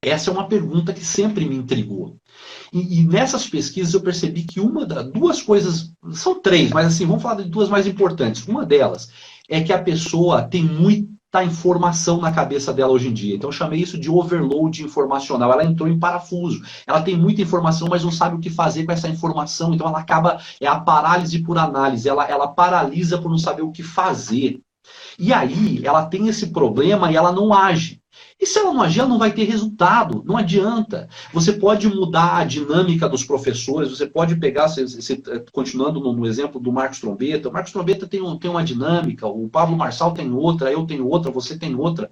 Essa é uma pergunta que sempre me intrigou. E nessas pesquisas eu percebi que duas coisas, são três, mas assim, vamos falar de duas mais importantes. Uma delas é que a pessoa tem muita informação na cabeça dela hoje em dia. Então eu chamei isso de overload informacional. Ela entrou em parafuso. Ela tem muita informação, mas não sabe o que fazer com essa informação. Então ela acaba, é a parálise por análise. Ela paralisa por não saber o que fazer. E aí ela tem esse problema e ela não age. E se ela não agir, ela não vai ter resultado. Não adianta. Você pode mudar a dinâmica dos professores, você pode pegar, continuando no exemplo do Marcos Trombetta, o Marcos Trombetta tem uma dinâmica, o Pablo Marçal tem outra, eu tenho outra, você tem outra.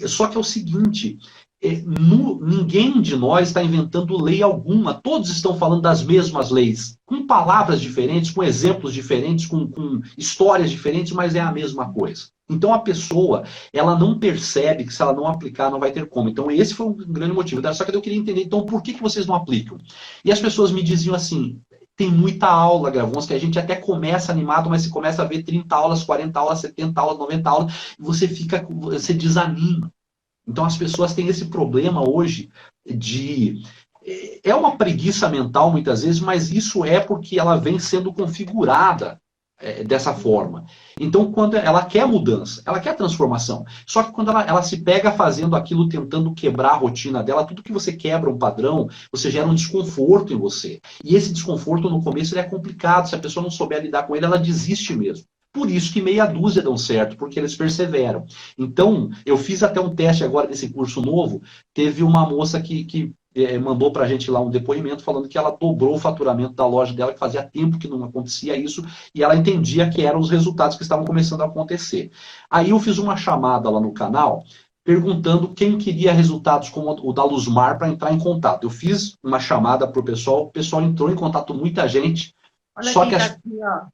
Só que é o seguinte, ninguém de nós está inventando lei alguma. Todos estão falando das mesmas leis, com palavras diferentes, com exemplos diferentes, com histórias diferentes, mas é a mesma coisa. Então a pessoa, ela não percebe que se ela não aplicar, não vai ter como. Então esse foi um grande motivo. Só que eu queria entender, então, por que vocês não aplicam? E as pessoas me diziam assim, tem muita aula, Gravons, que a gente até começa animado, mas você começa a ver 30 aulas, 40 aulas, 70 aulas, 90 aulas, e você desanima. Então as pessoas têm esse problema hoje de... É uma preguiça mental muitas vezes, mas isso é porque ela vem sendo configurada dessa forma. Então, quando ela quer mudança, ela quer transformação. Só que quando ela se pega fazendo aquilo, tentando quebrar a rotina dela, tudo que você quebra um padrão, você gera um desconforto em você. E esse desconforto, no começo, ele é complicado. Se a pessoa não souber lidar com ele, ela desiste mesmo. Por isso que meia dúzia dão certo, porque eles perseveram. Então, eu fiz até um teste agora nesse curso novo, teve uma moça que mandou para a gente lá um depoimento falando que ela dobrou o faturamento da loja dela, que fazia tempo que não acontecia isso, e ela entendia que eram os resultados que estavam começando a acontecer. Aí eu fiz uma chamada lá no canal, perguntando quem queria resultados como o da Luzmar para entrar em contato. Eu fiz uma chamada para o pessoal entrou em contato, muita gente. Olha Só quem que está aqui, ó.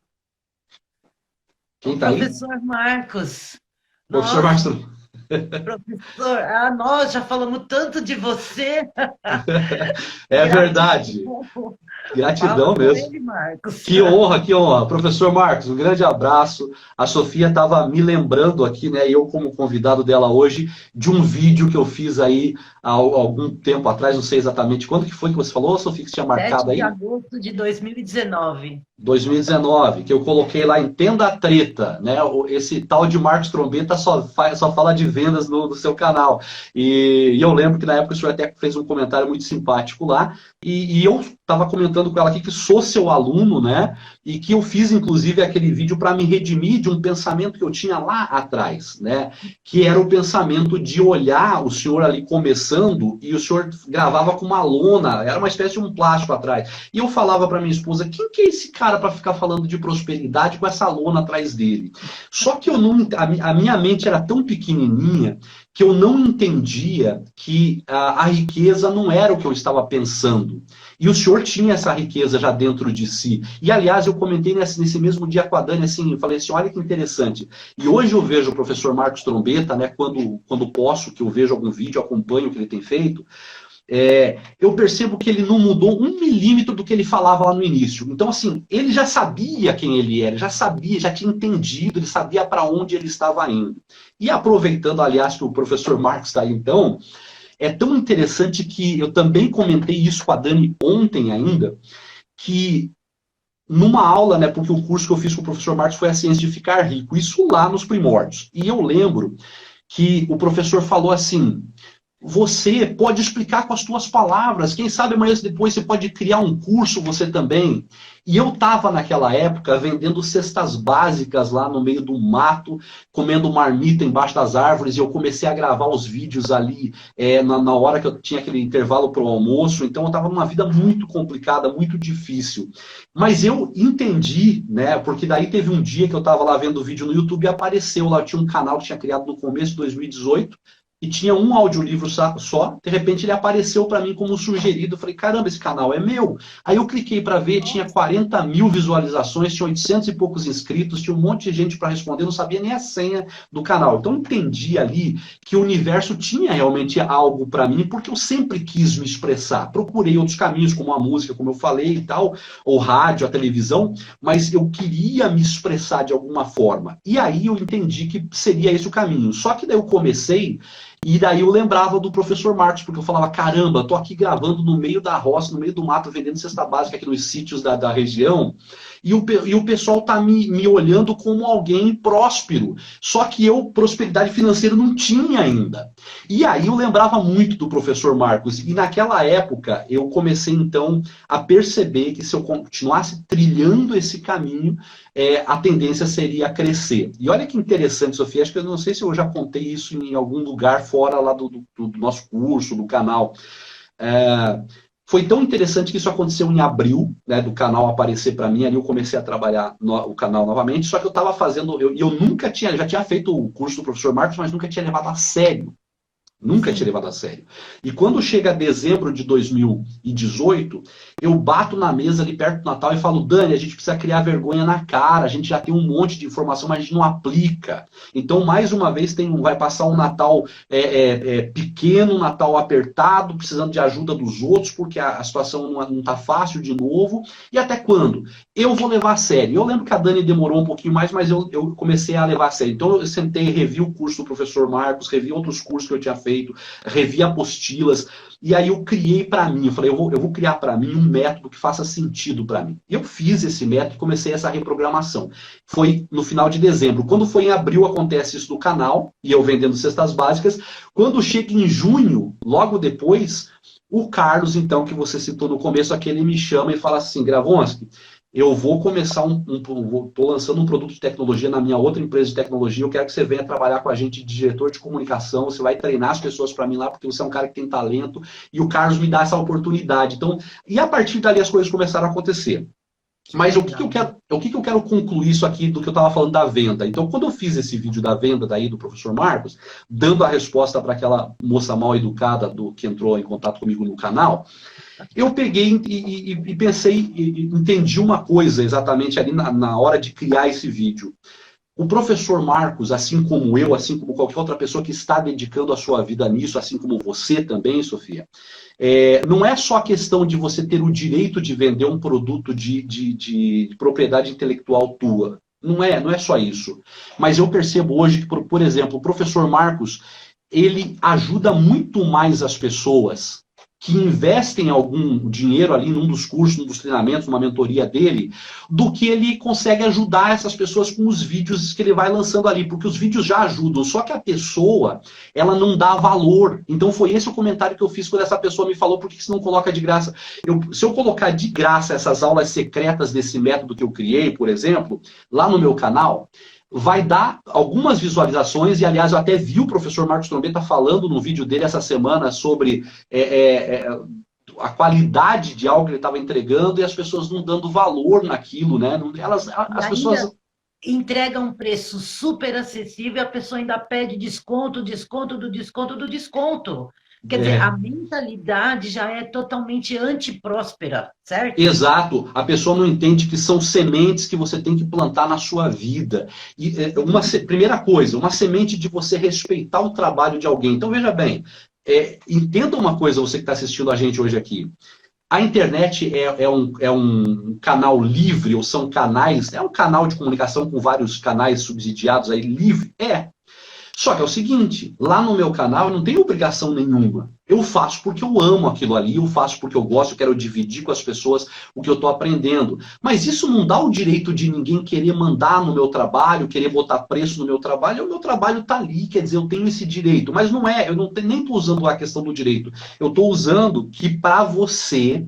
Quem O está aí? professor Marcos. Professor Nossa, Marcos. professor, nós já falamos tanto de você. É verdade. Gratidão. Fala Gratidão com mesmo. ele, Marcos. Que honra, que honra. Professor Marcos, um grande abraço. A Sofia estava me lembrando aqui, né, eu como convidado dela hoje, de um vídeo que eu fiz aí há algum tempo atrás, não sei exatamente quando que foi que você falou, Sofia, que você tinha 7 marcado de aí? agosto de 2019. 2019, que eu coloquei lá Entenda a Treta, né? Esse tal de Marcos Trombeta só fala de vendas no seu canal. E eu lembro que na época o senhor até fez um comentário muito simpático lá, e eu estava comentando com ela aqui que sou seu aluno, né? E que eu fiz, inclusive, aquele vídeo para me redimir de um pensamento que eu tinha lá atrás, né? Que era o pensamento de olhar o senhor ali começando e o senhor gravava com uma lona, era uma espécie de um plástico atrás. E eu falava para minha esposa, quem que é esse cara para ficar falando de prosperidade com essa lona atrás dele? Só que eu não, a minha mente era tão pequenininha que eu não entendia que a riqueza não era o que eu estava pensando. E o senhor tinha essa riqueza já dentro de si. E, aliás, eu comentei nesse mesmo dia com a Dani, assim, eu falei assim, olha que interessante. E hoje eu vejo o professor Marcos Trombeta, né, quando posso, que eu vejo algum vídeo, acompanho o que ele tem feito, eu percebo que ele não mudou 1 milímetro do que ele falava lá no início. Então, assim, ele já sabia quem ele era, já sabia, já tinha entendido, ele sabia para onde ele estava indo. E aproveitando, aliás, que o professor Marcos está aí, então, é tão interessante que eu também comentei isso com a Dani ontem ainda, que numa aula, né, porque o curso que eu fiz com o professor Marcos foi a ciência de ficar rico, isso lá nos primórdios. E eu lembro que o professor falou assim, você pode explicar com as suas palavras, quem sabe amanhã depois você pode criar um curso você também. E eu estava naquela época vendendo cestas básicas lá no meio do mato, comendo marmita embaixo das árvores, e eu comecei a gravar os vídeos ali na hora que eu tinha aquele intervalo para o almoço, então eu estava numa vida muito complicada, muito difícil. Mas eu entendi, né, porque daí teve um dia que eu estava lá vendo o vídeo no YouTube e apareceu lá, eu tinha um canal que tinha criado no começo de 2018, e tinha um audiolivro só, de repente ele apareceu para mim como sugerido, eu falei, caramba, esse canal é meu. Aí eu cliquei para ver, tinha 40 mil visualizações, tinha 800 e poucos inscritos, tinha um monte de gente para responder, não sabia nem a senha do canal. Então eu entendi ali que o universo tinha realmente algo para mim, porque eu sempre quis me expressar. Procurei outros caminhos, como a música, como eu falei e tal, ou rádio, a televisão, mas eu queria me expressar de alguma forma. E aí eu entendi que seria esse o caminho. Só que daí eu comecei... E daí eu lembrava do professor Marcos, porque eu falava, caramba, tô aqui gravando no meio da roça, no meio do mato, vendendo cesta básica aqui nos sítios da região, e o pessoal tá me olhando como alguém próspero. Só que eu, prosperidade financeira, não tinha ainda. E aí eu lembrava muito do professor Marcos, e naquela época eu comecei então a perceber que se eu continuasse trilhando esse caminho, a tendência seria crescer. E olha que interessante, Sofia, acho que eu não sei se eu já contei isso em algum lugar fora lá do nosso curso, do canal. Foi tão interessante que isso aconteceu em abril, né, do canal aparecer para mim, ali eu comecei a trabalhar o canal novamente, só que eu estava fazendo, eu nunca tinha, já tinha feito o curso do professor Marcos, mas nunca tinha levado a sério Nunca tinha sim. levado a sério. E quando chega dezembro de 2018, eu bato na mesa ali perto do Natal e falo, Dani, a gente precisa criar vergonha na cara, a gente já tem um monte de informação, mas a gente não aplica. Então, mais uma vez, vai passar um Natal pequeno, um Natal apertado, precisando de ajuda dos outros, porque a situação não está fácil de novo. E até quando? Eu vou levar a sério. Eu lembro que a Dani demorou um pouquinho mais, mas eu comecei a levar a sério. Então, eu sentei, revi o curso do professor Marcos, revi outros cursos que eu tinha feito, revi apostilas, e aí eu criei para mim, eu falei, eu vou criar para mim um método que faça sentido para mim. E eu fiz esse método e comecei essa reprogramação. Foi no final de dezembro. Quando foi em abril, acontece isso no canal, e eu vendendo cestas básicas. Quando chega em junho, logo depois, o Carlos, então, que você citou no começo, aquele me chama e fala assim, Gravonsky, eu vou começar estou lançando um produto de tecnologia na minha outra empresa de tecnologia, eu quero que você venha trabalhar com a gente de diretor de comunicação, você vai treinar as pessoas para mim lá, porque você é um cara que tem talento, e o Carlos me dá essa oportunidade. Então, e a partir dali as coisas começaram a acontecer. Que Mas legal. o que eu quero concluir isso aqui do que eu estava falando da venda? Então, quando eu fiz esse vídeo da venda daí do professor Marcos, dando a resposta para aquela moça mal educada que entrou em contato comigo no canal, eu peguei e pensei, entendi uma coisa exatamente ali na hora de criar esse vídeo. O professor Marcos, assim como eu, assim como qualquer outra pessoa que está dedicando a sua vida nisso, assim como você também, Sofia, não é só a questão de você ter o direito de vender um produto de propriedade intelectual tua. Não é só isso. Mas eu percebo hoje que, por exemplo, o professor Marcos, ele ajuda muito mais as pessoas que investem algum dinheiro ali num dos cursos, num dos treinamentos, numa mentoria dele, do que ele consegue ajudar essas pessoas com os vídeos que ele vai lançando ali, porque os vídeos já ajudam, só que a pessoa, ela não dá valor. Então foi esse o comentário que eu fiz quando essa pessoa me falou, por que você não coloca de graça? Se eu colocar de graça essas aulas secretas desse método que eu criei, por exemplo, lá no meu canal, vai dar algumas visualizações, e aliás eu até vi o professor Marcos Trombetta falando no vídeo dele essa semana sobre a qualidade de algo que ele estava entregando e as pessoas não dando valor naquilo, né? E As ainda pessoas... entrega um preço super acessível, a pessoa ainda pede desconto, desconto do desconto do desconto. Quer dizer, a É, mentalidade já é totalmente antipróspera, certo? exato, a pessoa não entende que são sementes que você tem que plantar na sua vida. E primeira coisa, uma semente de você respeitar o trabalho de alguém. Então veja bem, entenda uma coisa, você que está assistindo a gente hoje aqui. A internet é um canal livre, ou são canais, é um canal de comunicação com vários canais subsidiados aí, livre? É. Só que é o seguinte, lá no meu canal eu não tenho obrigação nenhuma. Eu faço porque eu amo aquilo ali, eu faço porque eu gosto, eu quero dividir com as pessoas o que eu estou aprendendo. Mas isso não dá o direito de ninguém querer mandar no meu trabalho, querer botar preço no meu trabalho. O meu trabalho está ali, quer dizer, eu tenho esse direito. Mas não é, eu não, nem estou usando a questão do direito. Eu estou usando que para você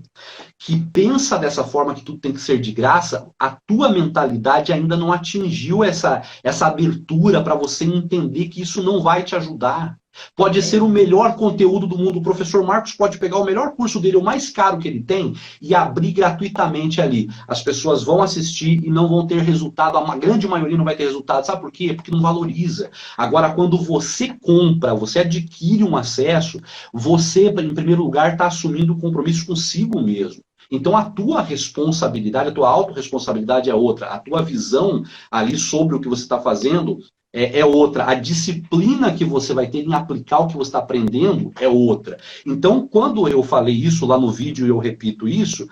que pensa dessa forma que tudo tem que ser de graça, a tua mentalidade ainda não atingiu essa abertura para você entender que isso não vai te ajudar. Pode ser É, o melhor conteúdo do mundo. O professor Marcos pode pegar o melhor curso dele, o mais caro que ele tem, e abrir gratuitamente ali. As pessoas vão assistir e não vão ter resultado, a grande maioria não vai ter resultado. Sabe por quê? Porque não valoriza. Agora, quando você compra, você adquire um acesso, você, em primeiro lugar, está assumindo o compromisso consigo mesmo. Então a tua responsabilidade, a tua autorresponsabilidade é outra, a tua visão ali sobre o que você está fazendo é outra, a disciplina que você vai ter em aplicar o que você está aprendendo é outra. Então, quando eu falei isso lá no vídeo e eu repito isso,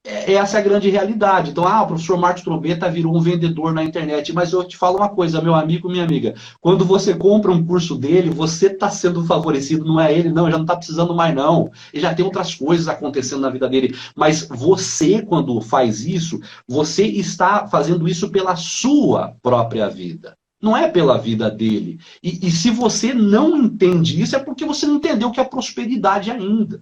essa é a grande realidade. Então, o professor Marcos Trombetta virou um vendedor na internet. Mas eu te falo uma coisa, meu amigo, minha amiga. Quando você compra um curso dele, você está sendo favorecido, não é ele, não. Já não está precisando mais, não. Ele já tem outras coisas acontecendo na vida dele. Mas você, quando faz isso, você está fazendo isso pela sua própria vida. Não é pela vida dele. E se você não entende isso, é porque você não entendeu o que é prosperidade ainda.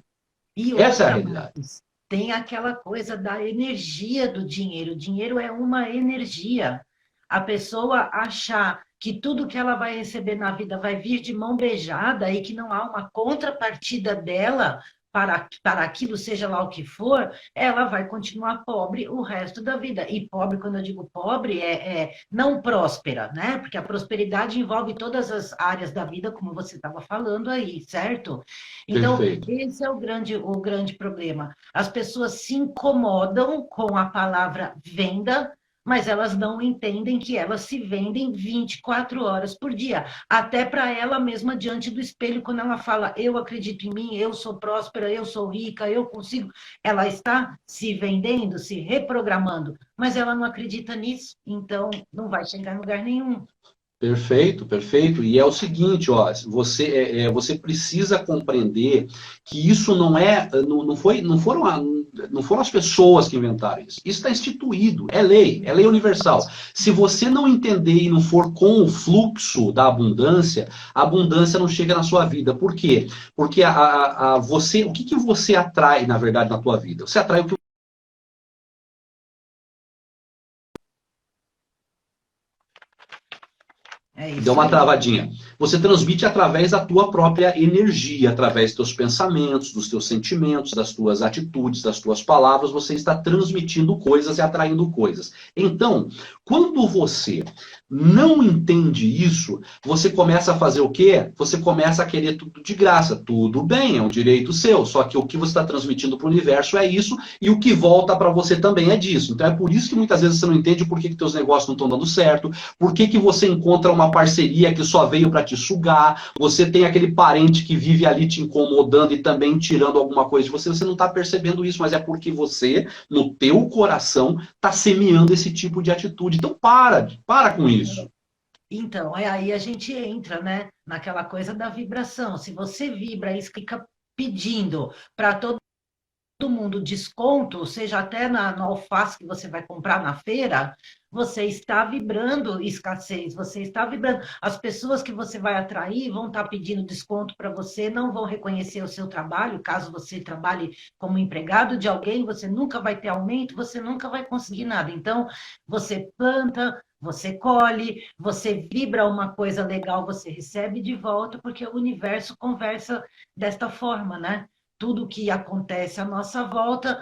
e Essa é a outra, realidade. Marcos, tem aquela coisa da energia do dinheiro. O dinheiro é uma energia. A pessoa achar que tudo que ela vai receber na vida vai vir de mão beijada e que não há uma contrapartida dela, para aquilo, seja lá o que for, ela vai continuar pobre o resto da vida. E pobre, quando eu digo pobre, é não próspera, né? Porque a prosperidade envolve todas as áreas da vida, como você estava falando aí, certo? Então, Perfeito. esse é o grande problema. As pessoas se incomodam com a palavra venda, mas elas não entendem que elas se vendem 24 horas por dia. Até para ela mesma diante do espelho, quando ela fala, eu acredito em mim, eu sou próspera, eu sou rica, eu consigo. Ela está se vendendo, se reprogramando, mas ela não acredita nisso, então não vai chegar em lugar nenhum. Perfeito, perfeito. E é o seguinte, ó, você precisa compreender que isso não foram as pessoas que inventaram isso. Isso está instituído, é lei universal. Se você não entender e não for com o fluxo da abundância, a abundância não chega na sua vida. Por quê? Porque o que você atrai, na verdade, na tua vida? Você atrai o que É deu isso uma aí. travadinha. Você transmite através da tua própria energia, através dos teus pensamentos, dos teus sentimentos, das tuas atitudes, das tuas palavras, você está transmitindo coisas e atraindo coisas. Então, quando você não entende isso, você começa a fazer o quê? Você começa a querer tudo de graça. Tudo bem, é um direito seu, só que o que você está transmitindo para o universo é isso, e o que volta para você também é disso. Então é por isso que muitas vezes você não entende por que teus negócios não estão dando certo, por que você encontra uma parceria que só veio para te sugar, você tem aquele parente que vive ali te incomodando e também tirando alguma coisa de você, você não está percebendo isso, mas é porque você, no teu coração, está semeando esse tipo de atitude. Então para com isso. Então, aí a gente entra, né, naquela coisa da vibração. Se você vibra e fica pedindo para todo mundo desconto, seja até no alface que você vai comprar na feira, você está vibrando escassez, você está vibrando. As pessoas que você vai atrair vão estar pedindo desconto para você, não vão reconhecer o seu trabalho. Caso você trabalhe como empregado de alguém, você nunca vai ter aumento, você nunca vai conseguir nada. Então, você planta, você colhe, você vibra uma coisa legal, você recebe de volta, porque o universo conversa desta forma, né? Tudo que acontece à nossa volta,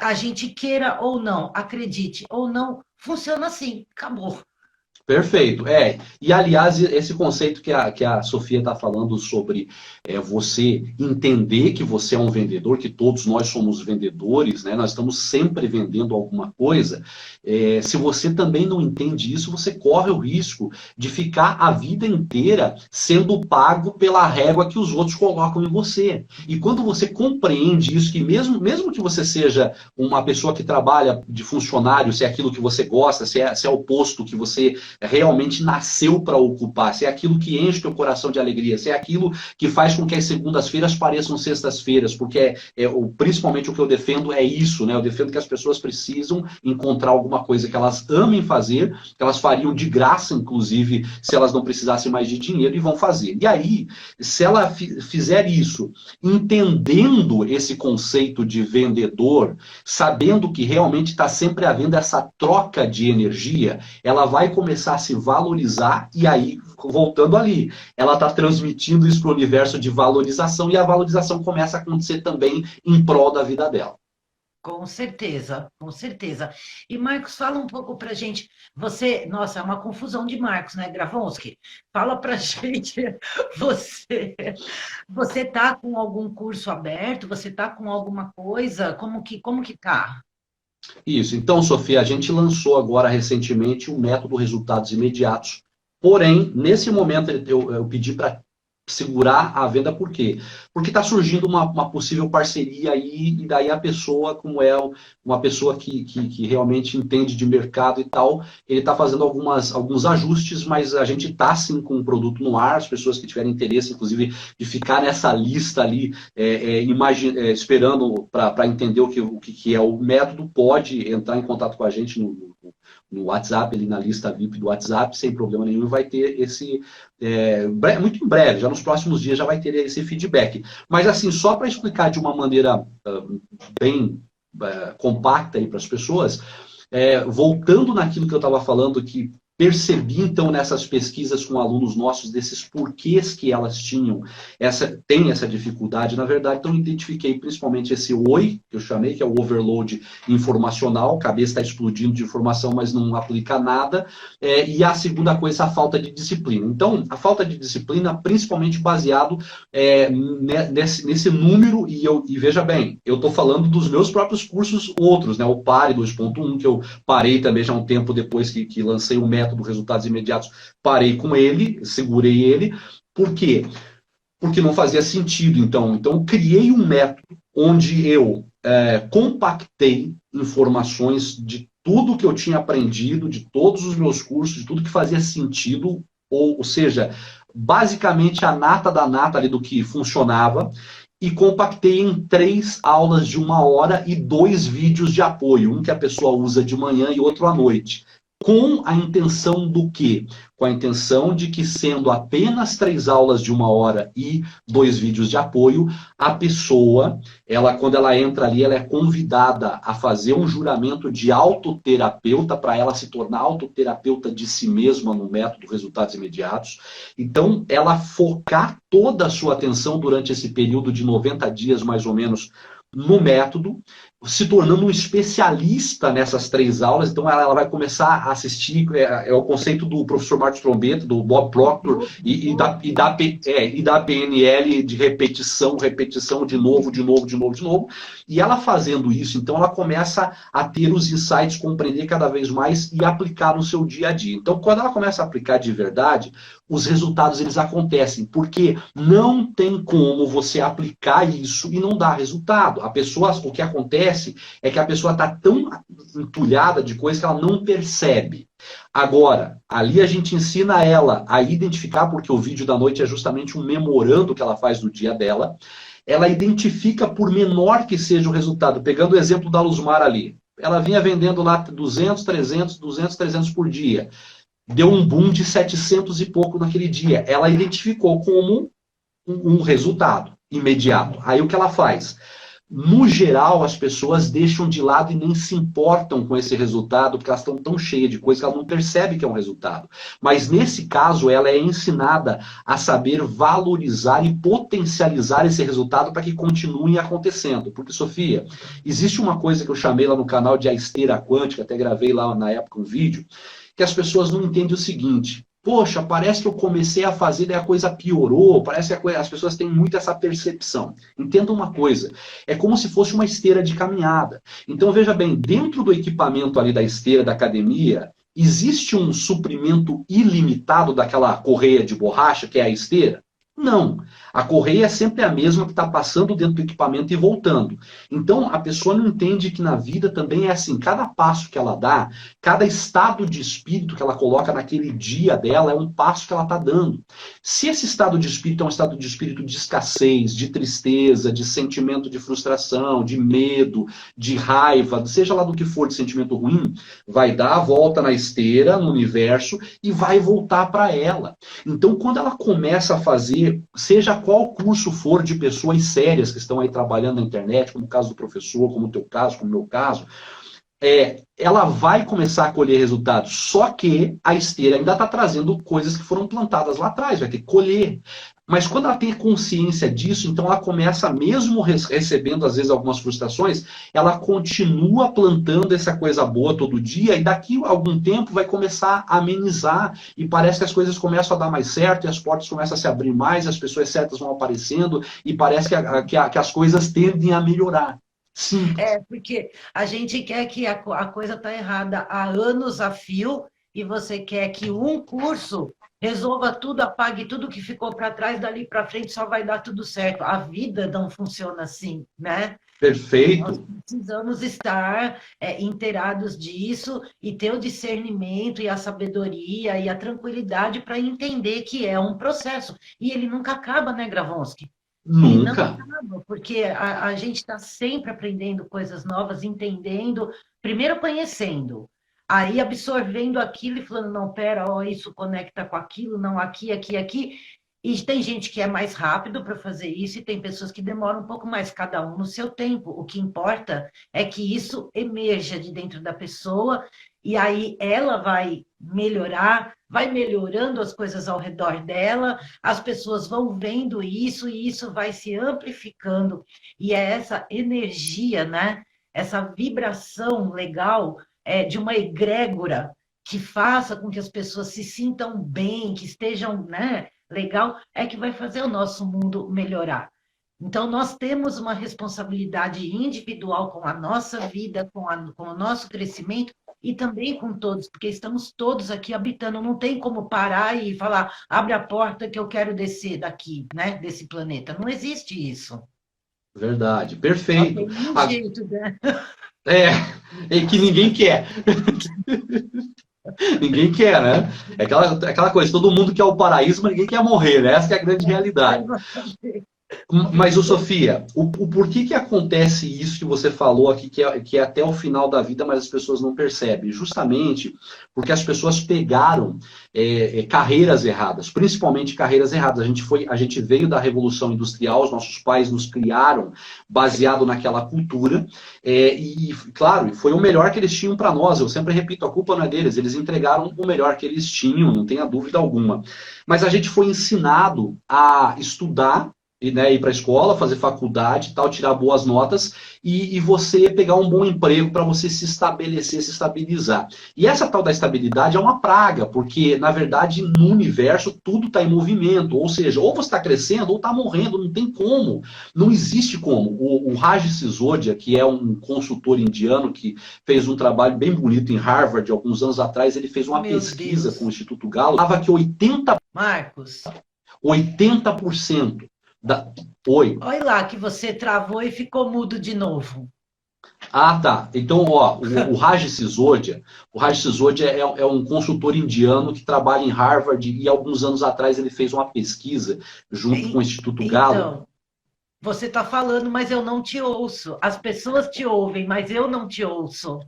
a gente queira ou não, acredite ou não, funciona assim, acabou. Perfeito. E aliás, esse conceito que a Sofia está falando sobre você entender que você é um vendedor, que todos nós somos vendedores, né? Nós estamos sempre vendendo alguma coisa. Se você também não entende isso, você corre o risco de ficar a vida inteira sendo pago pela régua que os outros colocam em você. E quando você compreende isso, que mesmo que você seja uma pessoa que trabalha de funcionário, se é aquilo que você gosta, se é o posto que você realmente nasceu para ocupar, se é aquilo que enche teu coração de alegria, se é aquilo que faz com que as segundas-feiras pareçam sextas-feiras, porque principalmente o que eu defendo é isso, né? Eu defendo que as pessoas precisam encontrar alguma coisa que elas amem fazer, que elas fariam de graça, inclusive, se elas não precisassem mais de dinheiro, e vão fazer. E aí, se ela fizer isso, entendendo esse conceito de vendedor, sabendo que realmente está sempre havendo essa troca de energia, ela vai começar a se valorizar e aí, voltando ali, ela está transmitindo isso para o universo de valorização e a valorização começa a acontecer também em prol da vida dela. Com certeza, com certeza. E Marcos, fala um pouco para gente. Você, nossa, é uma confusão de Marcos, né, Gravonsky? Fala para gente. Você, você está com algum curso aberto? Você está com alguma coisa? Como que tá? Isso. Então, Sofia, a gente lançou agora recentemente o método Resultados Imediatos. Porém, nesse momento eu pedi para segurar a venda, por quê? Porque está surgindo uma possível parceria aí, e daí a pessoa, como é uma pessoa que realmente entende de mercado e tal, ele está fazendo alguns ajustes, mas a gente está sim com o produto no ar, as pessoas que tiverem interesse, inclusive, de ficar nessa lista ali, esperando para entender o que é o método, pode entrar em contato com a gente no WhatsApp, ali na lista VIP do WhatsApp, sem problema nenhum, e vai ter muito em breve, já nos próximos dias já vai ter esse feedback. Mas assim, só para explicar de uma maneira bem compacta aí para as pessoas, voltando naquilo que eu estava falando, que percebi, então, nessas pesquisas com alunos nossos, desses porquês que elas têm essa dificuldade, na verdade, então, identifiquei principalmente esse OI, que eu chamei, que é o overload informacional, a cabeça está explodindo de informação, mas não aplica nada, e a segunda coisa, a falta de disciplina. Então, a falta de disciplina, principalmente baseado nesse número, e veja bem, eu estou falando dos meus próprios cursos outros, né, o PARE 2.1, que eu parei também já há um tempo depois que lancei o método Resultados Imediatos, parei com ele, segurei ele. Por quê? Porque não fazia sentido. Então eu criei um método onde eu compactei informações de tudo que eu tinha aprendido, de todos os meus cursos, de tudo que fazia sentido, ou seja, basicamente a nata da nata ali do que funcionava, e compactei em 3 aulas de 1 hora e 2 vídeos de apoio, um que a pessoa usa de manhã e outro à noite. Com a intenção do quê? Com a intenção de que, sendo apenas 3 aulas de 1 hora e 2 vídeos de apoio, a pessoa, quando ela entra ali, ela é convidada a fazer um juramento de autoterapeuta para ela se tornar autoterapeuta de si mesma no método Resultados Imediatos. Então, ela focar toda a sua atenção durante esse período de 90 dias, mais ou menos, no método, se tornando um especialista nessas 3 aulas. Então ela vai começar a assistir, o conceito do professor Marcos Trombetta, do Bob Proctor, e da PNL de repetição, de novo, e ela fazendo isso, então ela começa a ter os insights, compreender cada vez mais e aplicar no seu dia a dia. Então quando ela começa a aplicar de verdade, os resultados eles acontecem, porque não tem como você aplicar isso e não dar resultado. O que acontece é que a pessoa está tão entulhada de coisas que ela não percebe. Agora, ali a gente ensina ela a identificar, porque o vídeo da noite é justamente um memorando que ela faz no dia dela. Ela identifica, por menor que seja o resultado, pegando o exemplo da Luzmar ali. Ela vinha vendendo lá 200, 300 por dia. Deu um boom de 700 e pouco naquele dia. Ela identificou como um resultado imediato. Aí o que ela faz? No geral, as pessoas deixam de lado e nem se importam com esse resultado, porque elas estão tão cheias de coisas que elas não percebem que é um resultado. Mas nesse caso, ela é ensinada a saber valorizar e potencializar esse resultado para que continue acontecendo. Porque, Sofia, existe uma coisa que eu chamei lá no canal de a esteira quântica, até gravei lá na época um vídeo, que as pessoas não entendem o seguinte: poxa, parece que eu comecei a fazer e a coisa piorou, parece que as pessoas têm muito essa percepção. Entenda uma coisa, é como se fosse uma esteira de caminhada. Então veja bem, dentro do equipamento ali da esteira da academia, existe um suprimento ilimitado daquela correia de borracha, que é a esteira? Não. A correia é sempre a mesma que está passando dentro do equipamento e voltando. Então, a pessoa não entende que na vida também é assim. Cada passo que ela dá, cada estado de espírito que ela coloca naquele dia dela é um passo que ela está dando. Se esse estado de espírito é um estado de espírito de escassez, de tristeza, de sentimento de frustração, de medo, de raiva, seja lá do que for de sentimento ruim, vai dar a volta na esteira, no universo, e vai voltar para ela. Então, quando ela começa a fazer, seja qual curso for de pessoas sérias que estão aí trabalhando na internet, como o caso do professor, como o teu caso, como o meu caso, ela vai começar a colher resultados. Só que a esteira ainda está trazendo coisas que foram plantadas lá atrás, vai ter que colher. Mas quando ela tem consciência disso, então ela começa, mesmo recebendo às vezes algumas frustrações, ela continua plantando essa coisa boa todo dia, e daqui a algum tempo vai começar a amenizar, e parece que as coisas começam a dar mais certo, e as portas começam a se abrir mais, as pessoas certas vão aparecendo, e parece que as coisas tendem a melhorar. Sim. Porque a gente quer que a coisa está errada há anos a fio, e você quer que um curso resolva tudo, apague tudo que ficou para trás, dali para frente só vai dar tudo certo. A vida não funciona assim, né? Perfeito. Nós precisamos estar inteirados disso e ter o discernimento e a sabedoria e a tranquilidade para entender que é um processo. E ele nunca acaba, né, Gravonsky? Ele não Nunca. acaba, porque a gente está sempre aprendendo coisas novas, entendendo, primeiro conhecendo, aí absorvendo aquilo e falando, não, pera, ó, isso conecta com aquilo, não, aqui, aqui, aqui. E tem gente que é mais rápido para fazer isso e tem pessoas que demoram um pouco mais, cada um no seu tempo. O que importa é que isso emerja de dentro da pessoa e aí ela vai melhorar, vai melhorando as coisas ao redor dela, as pessoas vão vendo isso e isso vai se amplificando. E é essa energia, né? Essa vibração legal de uma egrégora que faça com que as pessoas se sintam bem, que estejam, né, legal, é que vai fazer o nosso mundo melhorar. Então, nós temos uma responsabilidade individual com a nossa vida, com o nosso crescimento e também com todos, porque estamos todos aqui habitando, não tem como parar e falar, abre a porta que eu quero descer daqui, né, desse planeta. Não existe isso. Verdade, Só perfeito. tem um Ah, jeito, né? é, é que ninguém quer. Ninguém quer, né? É aquela coisa, todo mundo quer o paraíso, mas ninguém quer morrer, né? Essa que é a grande realidade. Mas, ô Sofia, o porquê que acontece isso que você falou aqui, que é até o final da vida, mas as pessoas não percebem? Justamente porque as pessoas pegaram carreiras erradas, principalmente carreiras erradas. A gente veio da Revolução Industrial, os nossos pais nos criaram baseado naquela cultura, e, claro, foi o melhor que eles tinham para nós. Eu sempre repito, a culpa não é deles, eles entregaram o melhor que eles tinham, não tenha dúvida alguma. Mas a gente foi ensinado a estudar, né, ir para a escola, fazer faculdade e tal, tirar boas notas e você pegar um bom emprego para você se estabelecer, se estabilizar. E essa tal da estabilidade é uma praga, porque, na verdade, no universo tudo está em movimento, ou seja, ou você está crescendo ou está morrendo, não tem como, não existe como. O Raj Sisodia, que é um consultor indiano que fez um trabalho bem bonito em Harvard alguns anos atrás, ele fez uma Meu pesquisa Deus. com o Instituto Galo, falava que 80%, Marcos, 80% da... Oi. olha lá que você travou e ficou mudo de novo. Ah, tá. Então, ó, o Raj Sisodia é um consultor indiano que trabalha em Harvard e alguns anos atrás ele fez uma pesquisa junto com o Instituto Gallup. Então, você está falando, mas eu não te ouço. As pessoas te ouvem, mas eu não te ouço.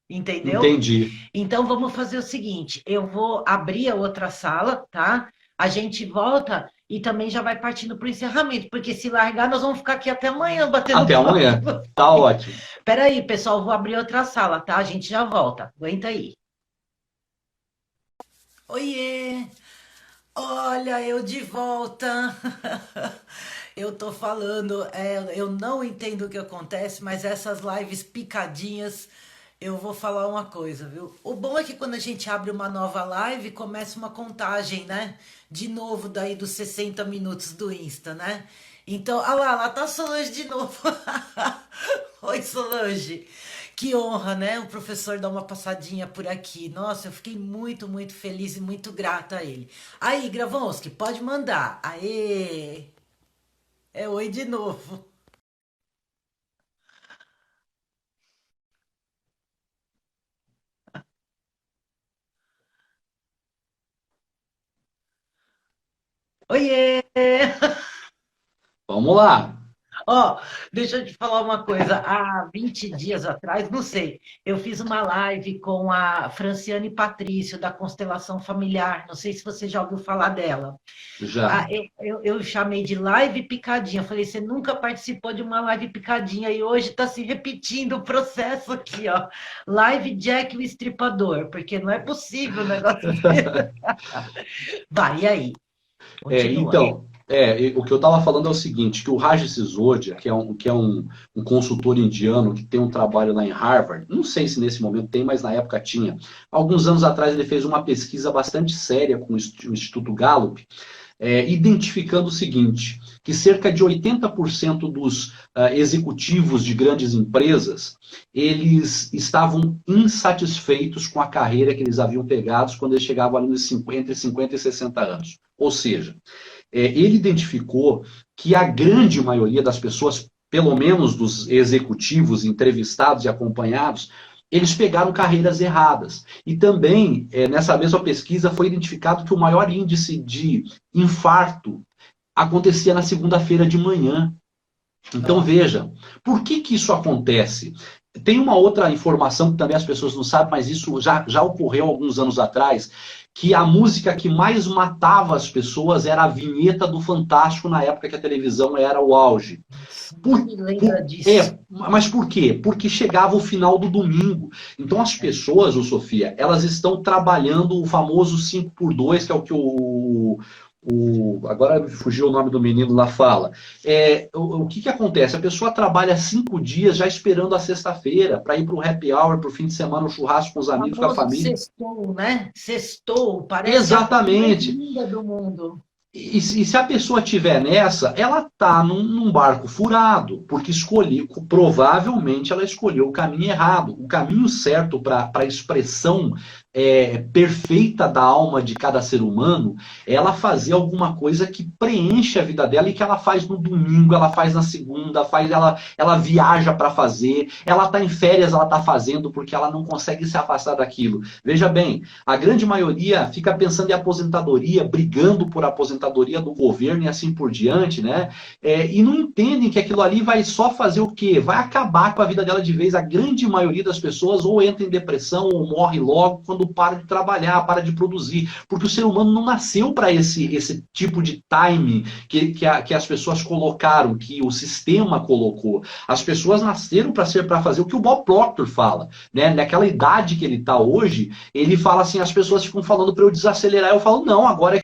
Entendeu? Entendi. Então vamos fazer o seguinte: eu vou abrir a outra sala, tá? A gente volta e também já vai partindo para o encerramento, porque se largar, nós vamos ficar aqui até amanhã batendo Até papo. amanhã. Tá ótimo. Peraí, pessoal, vou abrir outra sala, tá? A gente já volta. Aguenta aí. Oiê! Olha, eu de volta. Eu tô falando, eu não entendo o que acontece, mas essas lives picadinhas, eu vou falar uma coisa, viu? O bom é que quando a gente abre uma nova live, começa uma contagem, né? De novo, daí dos 60 minutos do Insta, né? Então, ah lá tá a Solange de novo. Oi, Solange. Que honra, né? O professor dar uma passadinha por aqui. Nossa, eu fiquei muito, muito feliz e muito grata a ele. Aí, Gravonski, pode mandar. Aê! É oi de novo. Oiê! Vamos lá. Ó, deixa eu te falar uma coisa. Há 20 dias atrás, não sei, eu fiz uma live com a Franciane Patrício, da Constelação Familiar. Não sei se você já ouviu falar dela. Já. Ah, eu chamei de live picadinha. Falei, você nunca participou de uma live picadinha e hoje está se repetindo o processo aqui, ó. Live Jack o Estripador, porque não é possível o negócio dele. Vai, e aí? Continua. Então, o que eu estava falando é o seguinte, que o Raj Sisodia, que é um consultor indiano que tem um trabalho lá em Harvard, não sei se nesse momento tem, mas na época tinha. Alguns anos atrás ele fez uma pesquisa bastante séria com o Instituto Gallup, identificando o seguinte, que cerca de 80% dos executivos de grandes empresas, eles estavam insatisfeitos com a carreira que eles haviam pegado quando eles chegavam ali entre 50 e 60 anos. Ou seja, ele identificou que a grande maioria das pessoas, pelo menos dos executivos entrevistados e acompanhados, eles pegaram carreiras erradas. E também, nessa mesma pesquisa, foi identificado que o maior índice de infarto acontecia na segunda-feira de manhã. Então, veja, por que isso acontece? Tem uma outra informação que também as pessoas não sabem, mas isso já ocorreu alguns anos atrás, que a música que mais matava as pessoas era a vinheta do Fantástico na época que a televisão era o auge. Não me lembra disso. Mas por quê? Porque chegava o final do domingo. Então as pessoas, ô Sofia, elas estão trabalhando o famoso 5x2, que é o que agora fugiu o nome do menino lá fala. O que acontece? A pessoa trabalha 5 dias já esperando a sexta-feira para ir para o happy hour, para o fim de semana, um churrasco com os amigos, com a família. Sextou, né? Sextou, parece exatamente. A coisa mais linda do mundo. E se a pessoa tiver nessa, ela tá num barco furado, porque provavelmente ela escolheu o caminho errado. O caminho certo para a expressão perfeita da alma de cada ser humano é ela fazer alguma coisa que preenche a vida dela e que ela faz no domingo, ela faz na segunda, ela viaja para fazer, ela tá em férias, ela tá fazendo porque ela não consegue se afastar daquilo. Veja bem, a grande maioria fica pensando em aposentadoria, brigando por aposentadoria do governo e assim por diante, né? E não entendem que aquilo ali vai só fazer o quê? Vai acabar com a vida dela de vez. A grande maioria das pessoas ou entra em depressão ou morre logo quando para de trabalhar, para de produzir. Porque o ser humano não nasceu para esse tipo de time que as pessoas colocaram, que o sistema colocou. As pessoas nasceram para fazer o que o Bob Proctor fala, né? Naquela idade que ele está hoje, ele fala assim, as pessoas ficam falando para eu desacelerar, eu falo, não, agora é.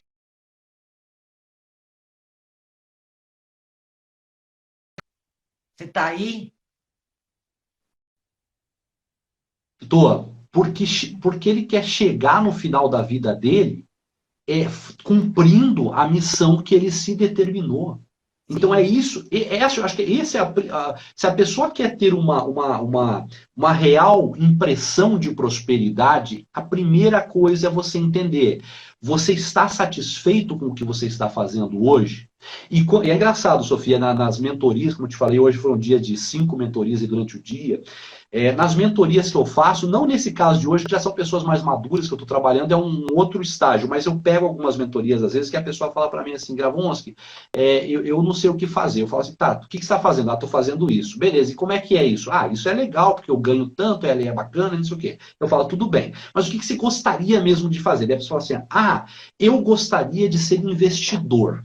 Você tá aí? Porque ele quer chegar no final da vida dele cumprindo a missão que ele se determinou. Então é isso. Eu acho que esse se a pessoa quer ter uma real impressão de prosperidade, a primeira coisa é você entender. Você está satisfeito com o que você está fazendo hoje? E é engraçado, Sofia, nas mentorias, como eu te falei, hoje foi um dia de 5 mentorias durante o dia. Nas mentorias que eu faço, não nesse caso de hoje, que já são pessoas mais maduras que eu estou trabalhando, é um outro estágio, mas eu pego algumas mentorias, às vezes, que a pessoa fala para mim assim, Gravonsky, eu não sei o que fazer. Eu falo assim, tá, o que você está fazendo? Ah, estou fazendo isso. Beleza, e como é que é isso? Ah, isso é legal, porque eu ganho tanto, ela é bacana, não sei o quê. Eu falo, tudo bem. Mas o que você gostaria mesmo de fazer? Daí a pessoa fala assim, eu gostaria de ser investidor.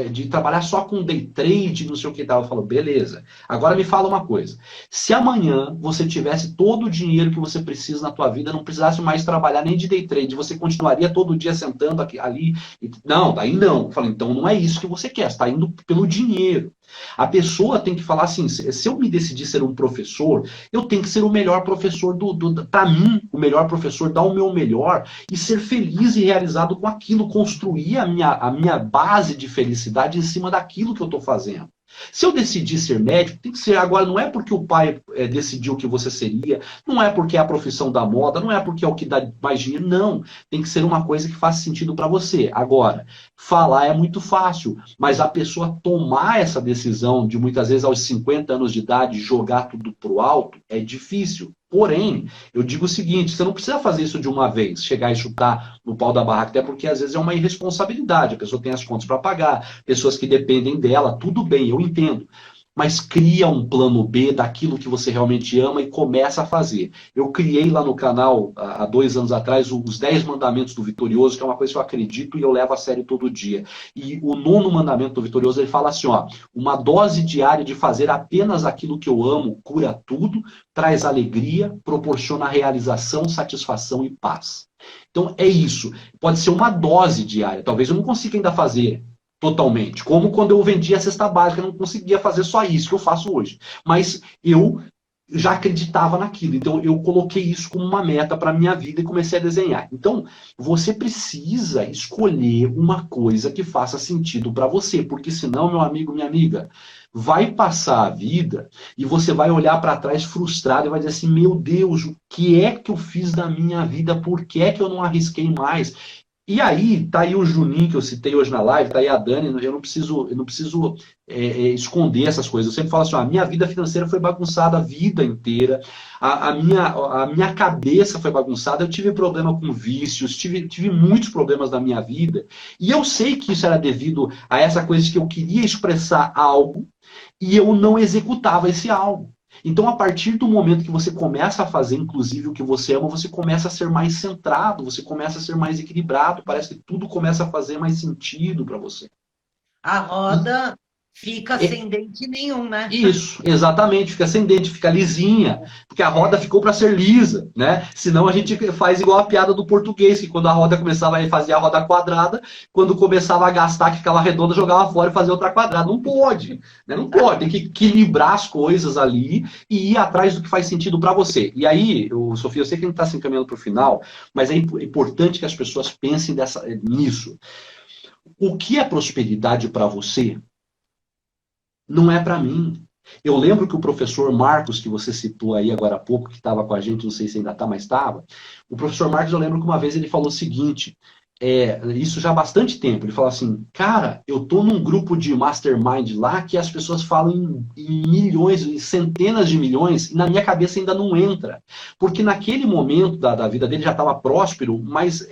De trabalhar só com day trade, não sei o que tal. Eu falo, beleza. Agora me fala uma coisa. Se amanhã você tivesse todo o dinheiro que você precisa na tua vida, não precisasse mais trabalhar nem de day trade, você continuaria todo dia sentando aqui, ali? Não, daí não. Eu falo, então não é isso que você quer, você está indo pelo dinheiro. A pessoa tem que falar assim, se eu me decidir ser um professor, eu tenho que ser o melhor professor para mim, o melhor professor, dar o meu melhor e ser feliz e realizado com aquilo, construir a minha base de felicidade em cima daquilo que eu estou fazendo. Se eu decidir ser médico, tem que ser. Agora, não é porque o pai decidiu que você seria, não é porque é a profissão da moda, não é porque é o que dá mais dinheiro, não. Tem que ser uma coisa que faça sentido para você. Agora, falar é muito fácil, mas a pessoa tomar essa decisão de muitas vezes aos 50 anos de idade jogar tudo pro alto é difícil. Porém, eu digo o seguinte, você não precisa fazer isso de uma vez, chegar e chutar no pau da barraca, até porque às vezes é uma irresponsabilidade, a pessoa tem as contas para pagar, pessoas que dependem dela, tudo bem, eu entendo. Mas cria um plano B daquilo que você realmente ama e começa a fazer. Eu criei lá no canal, há 2 anos atrás, os 10 mandamentos do Vitorioso, que é uma coisa que eu acredito e eu levo a sério todo dia. E o 9º mandamento do Vitorioso, ele fala assim, uma dose diária de fazer apenas aquilo que eu amo cura tudo, traz alegria, proporciona realização, satisfação e paz. Então é isso. Pode ser uma dose diária. Talvez eu não consiga ainda fazer totalmente. Como quando eu vendia a cesta básica, eu não conseguia fazer só isso que eu faço hoje. Mas eu já acreditava naquilo. Então eu coloquei isso como uma meta para a minha vida e comecei a desenhar. Então você precisa escolher uma coisa que faça sentido para você, porque senão, meu amigo, minha amiga, vai passar a vida e você vai olhar para trás frustrado e vai dizer assim, meu Deus, o que é que eu fiz da minha vida? Por que é que eu não arrisquei mais? E aí, tá aí o Juninho que eu citei hoje na live, tá aí a Dani, eu não preciso esconder essas coisas. Eu sempre falo assim, a minha vida financeira foi bagunçada a vida inteira, a minha cabeça foi bagunçada, eu tive problema com vícios, tive muitos problemas na minha vida, e eu sei que isso era devido a essa coisa de que eu queria expressar algo, e eu não executava esse algo. Então, a partir do momento que você começa a fazer, inclusive, o que você ama, você começa a ser mais centrado, você começa a ser mais equilibrado, parece que tudo começa a fazer mais sentido para você. A E, roda fica sem dente nenhum, né? isso, exatamente, fica sem dente, fica lisinha, porque a roda É, ficou para ser lisa, né? Senão a gente faz igual a piada do português, que quando a roda começava a fazer a roda quadrada, quando começava a gastar que ficava redonda, jogava fora e fazia outra quadrada. Não pode, né? Não pode, tem que equilibrar as coisas ali e ir atrás do que faz sentido para você. E aí, Sofia, eu sei que a gente está se encaminhando para o final, mas é importante que as pessoas pensem nisso. O que é prosperidade para você não é para mim. Eu lembro que o professor Marcos, que você citou aí agora há pouco, que estava com a gente, não sei se ainda está, mas estava. O professor Marcos, eu lembro que uma vez ele falou o seguinte, isso já há bastante tempo, ele falou assim, cara, eu tô num grupo de mastermind lá que as pessoas falam em milhões, em centenas de milhões, e na minha cabeça ainda não entra. Porque naquele momento da vida dele já estava próspero, mas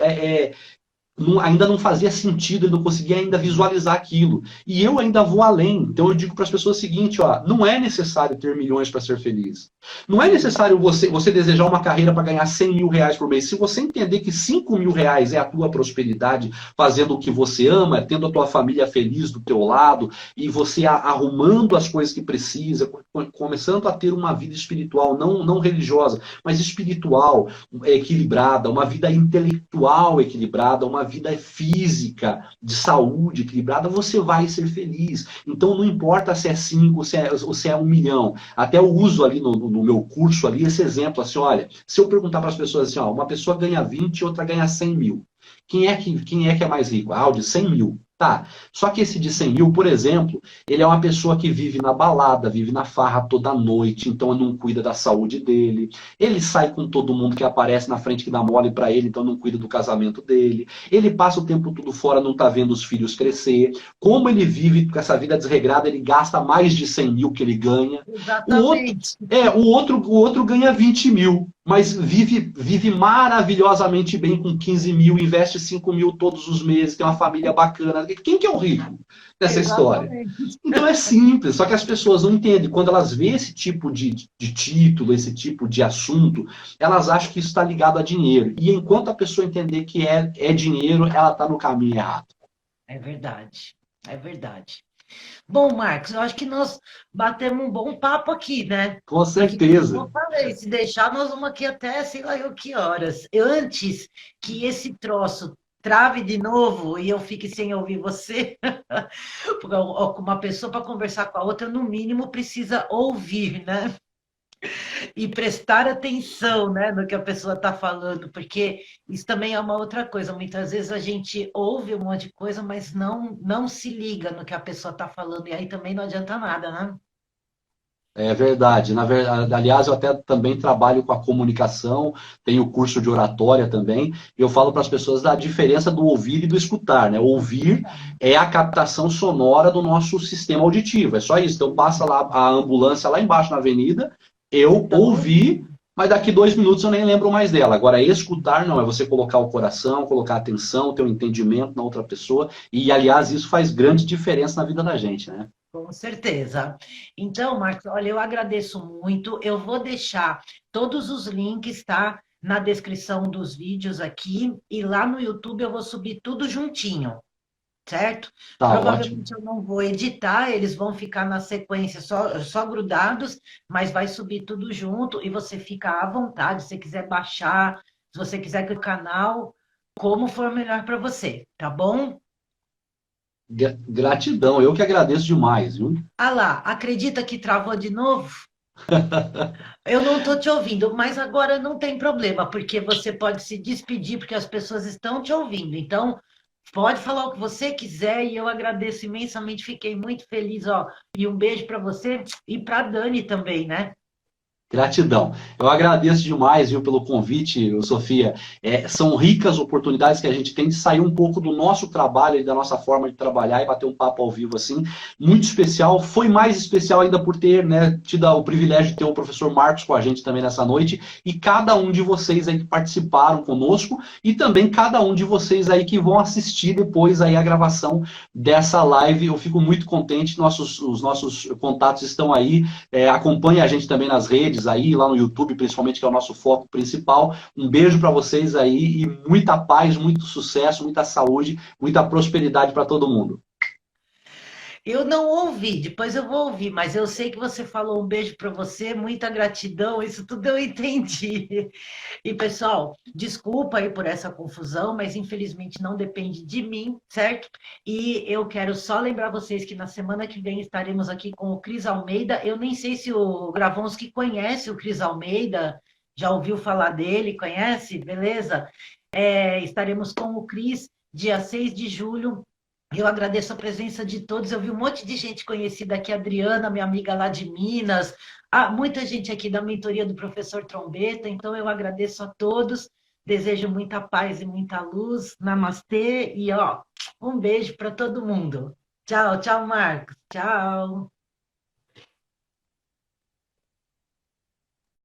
ainda não fazia sentido, ele não conseguia ainda visualizar aquilo. E eu ainda vou além. Então eu digo para as pessoas o seguinte, ó, não é necessário ter milhões para ser feliz. Não é necessário você desejar uma carreira para ganhar 100 mil reais por mês. Se você entender que 5 mil reais é a tua prosperidade, fazendo o que você ama, tendo a tua família feliz do teu lado, e você arrumando as coisas que precisa, começando a ter uma vida espiritual, não religiosa, mas espiritual, equilibrada, uma vida intelectual equilibrada, uma vida física, de saúde equilibrada, você vai ser feliz. Então não importa se é 5 ou se é 1 milhão. Até eu uso ali no meu curso ali esse exemplo, assim, olha, se eu perguntar para as pessoas assim, ó, uma pessoa ganha 20 e outra ganha 100 mil. Quem é que é mais rico? Ah, o de 100 mil. Tá. Só que esse de 100 mil, por exemplo, ele é uma pessoa que vive na balada, vive na farra toda noite, então não cuida da saúde dele. Ele sai com todo mundo que aparece na frente que dá mole para ele, então não cuida do casamento dele. Ele passa o tempo todo fora, não tá vendo os filhos crescer. Como ele vive com essa vida desregrada, ele gasta mais de 100 mil que ele ganha. O outro, exatamente. o outro ganha 20 mil, mas vive maravilhosamente bem com 15 mil, investe 5 mil todos os meses, tem uma família bacana. Quem que é o rico nessa história? Exatamente. Então é simples, só que as pessoas não entendem. Quando elas veem esse tipo de título, esse tipo de assunto, elas acham que isso está ligado a dinheiro. E enquanto a pessoa entender que é dinheiro, ela está no caminho errado. É verdade. É verdade. Bom, Marcos, eu acho que nós batemos um bom papo aqui, né? Com Porque, como certeza. eu falei, se deixar, nós vamos aqui até sei lá eu que horas. Antes que esse troço trave de novo e eu fique sem ouvir você, porque uma pessoa para conversar com a outra, no mínimo, precisa ouvir, né? E prestar atenção, né, no que a pessoa está falando, porque isso também é uma outra coisa. Muitas vezes a gente ouve um monte de coisa, mas não se liga no que a pessoa está falando, e aí também não adianta nada, né? É verdade. Na verdade, aliás, eu até também trabalho com a comunicação, tenho curso de oratória também, e eu falo para as pessoas da diferença do ouvir e do escutar, né? Ouvir é a captação sonora do nosso sistema auditivo, é só isso. Então passa lá a ambulância lá embaixo na avenida, eu Então, ouvi, mas daqui 2 minutos eu nem lembro mais dela. Agora, escutar não, é você colocar o coração, colocar a atenção, ter um entendimento na outra pessoa, e aliás, isso faz grande diferença na vida da gente, né? com certeza. Então, Marcos, olha, eu agradeço muito. Eu vou deixar todos os links, tá? Na descrição dos vídeos aqui, e lá no YouTube eu vou subir tudo juntinho. Certo? Tá ótimo. Provavelmente eu não vou editar, eles vão ficar na sequência só grudados, mas vai subir tudo junto e você fica à vontade, se você quiser baixar, se você quiser que o canal, como for melhor para você, tá bom? Gratidão, eu que agradeço demais, viu? Ah lá, acredita que travou de novo? Eu não estou te ouvindo, mas agora não tem problema, porque você pode se despedir, porque as pessoas estão te ouvindo. Então, pode falar o que você quiser e eu agradeço imensamente, fiquei muito feliz, ó. E um beijo para você e para Dani também, né? Gratidão. Eu agradeço demais, viu, pelo convite, Sofia. São ricas oportunidades que a gente tem de sair um pouco do nosso trabalho e da nossa forma de trabalhar e bater um papo ao vivo assim. Muito especial. Foi mais especial ainda por ter, né, tido o privilégio de ter o professor Marcos com a gente também nessa noite e cada um de vocês aí que participaram conosco e também cada um de vocês aí que vão assistir depois aí a gravação dessa live. Eu fico muito contente. Os nossos contatos estão aí. Acompanhe a gente também nas redes aí, lá no YouTube, principalmente, que é o nosso foco principal. Um beijo para vocês aí e muita paz, muito sucesso, muita saúde, muita prosperidade para todo mundo. Eu não ouvi, depois eu vou ouvir, mas eu sei que você falou um beijo para você, muita gratidão, isso tudo eu entendi. E pessoal, desculpa aí por essa confusão, mas infelizmente não depende de mim, certo? E eu quero só lembrar vocês que na semana que vem estaremos aqui com o Cris Almeida. Eu nem sei se o Gravonsky conhece o Cris Almeida, já ouviu falar dele, conhece? Beleza? Estaremos com o Cris dia 6 de julho. Eu agradeço a presença de todos. Eu vi um monte de gente conhecida aqui, a Adriana, minha amiga lá de Minas, muita gente aqui da mentoria do professor Trombeta. Então, eu agradeço a todos, desejo muita paz e muita luz. Namastê e ó, um beijo para todo mundo. Tchau, tchau, Marcos. Tchau.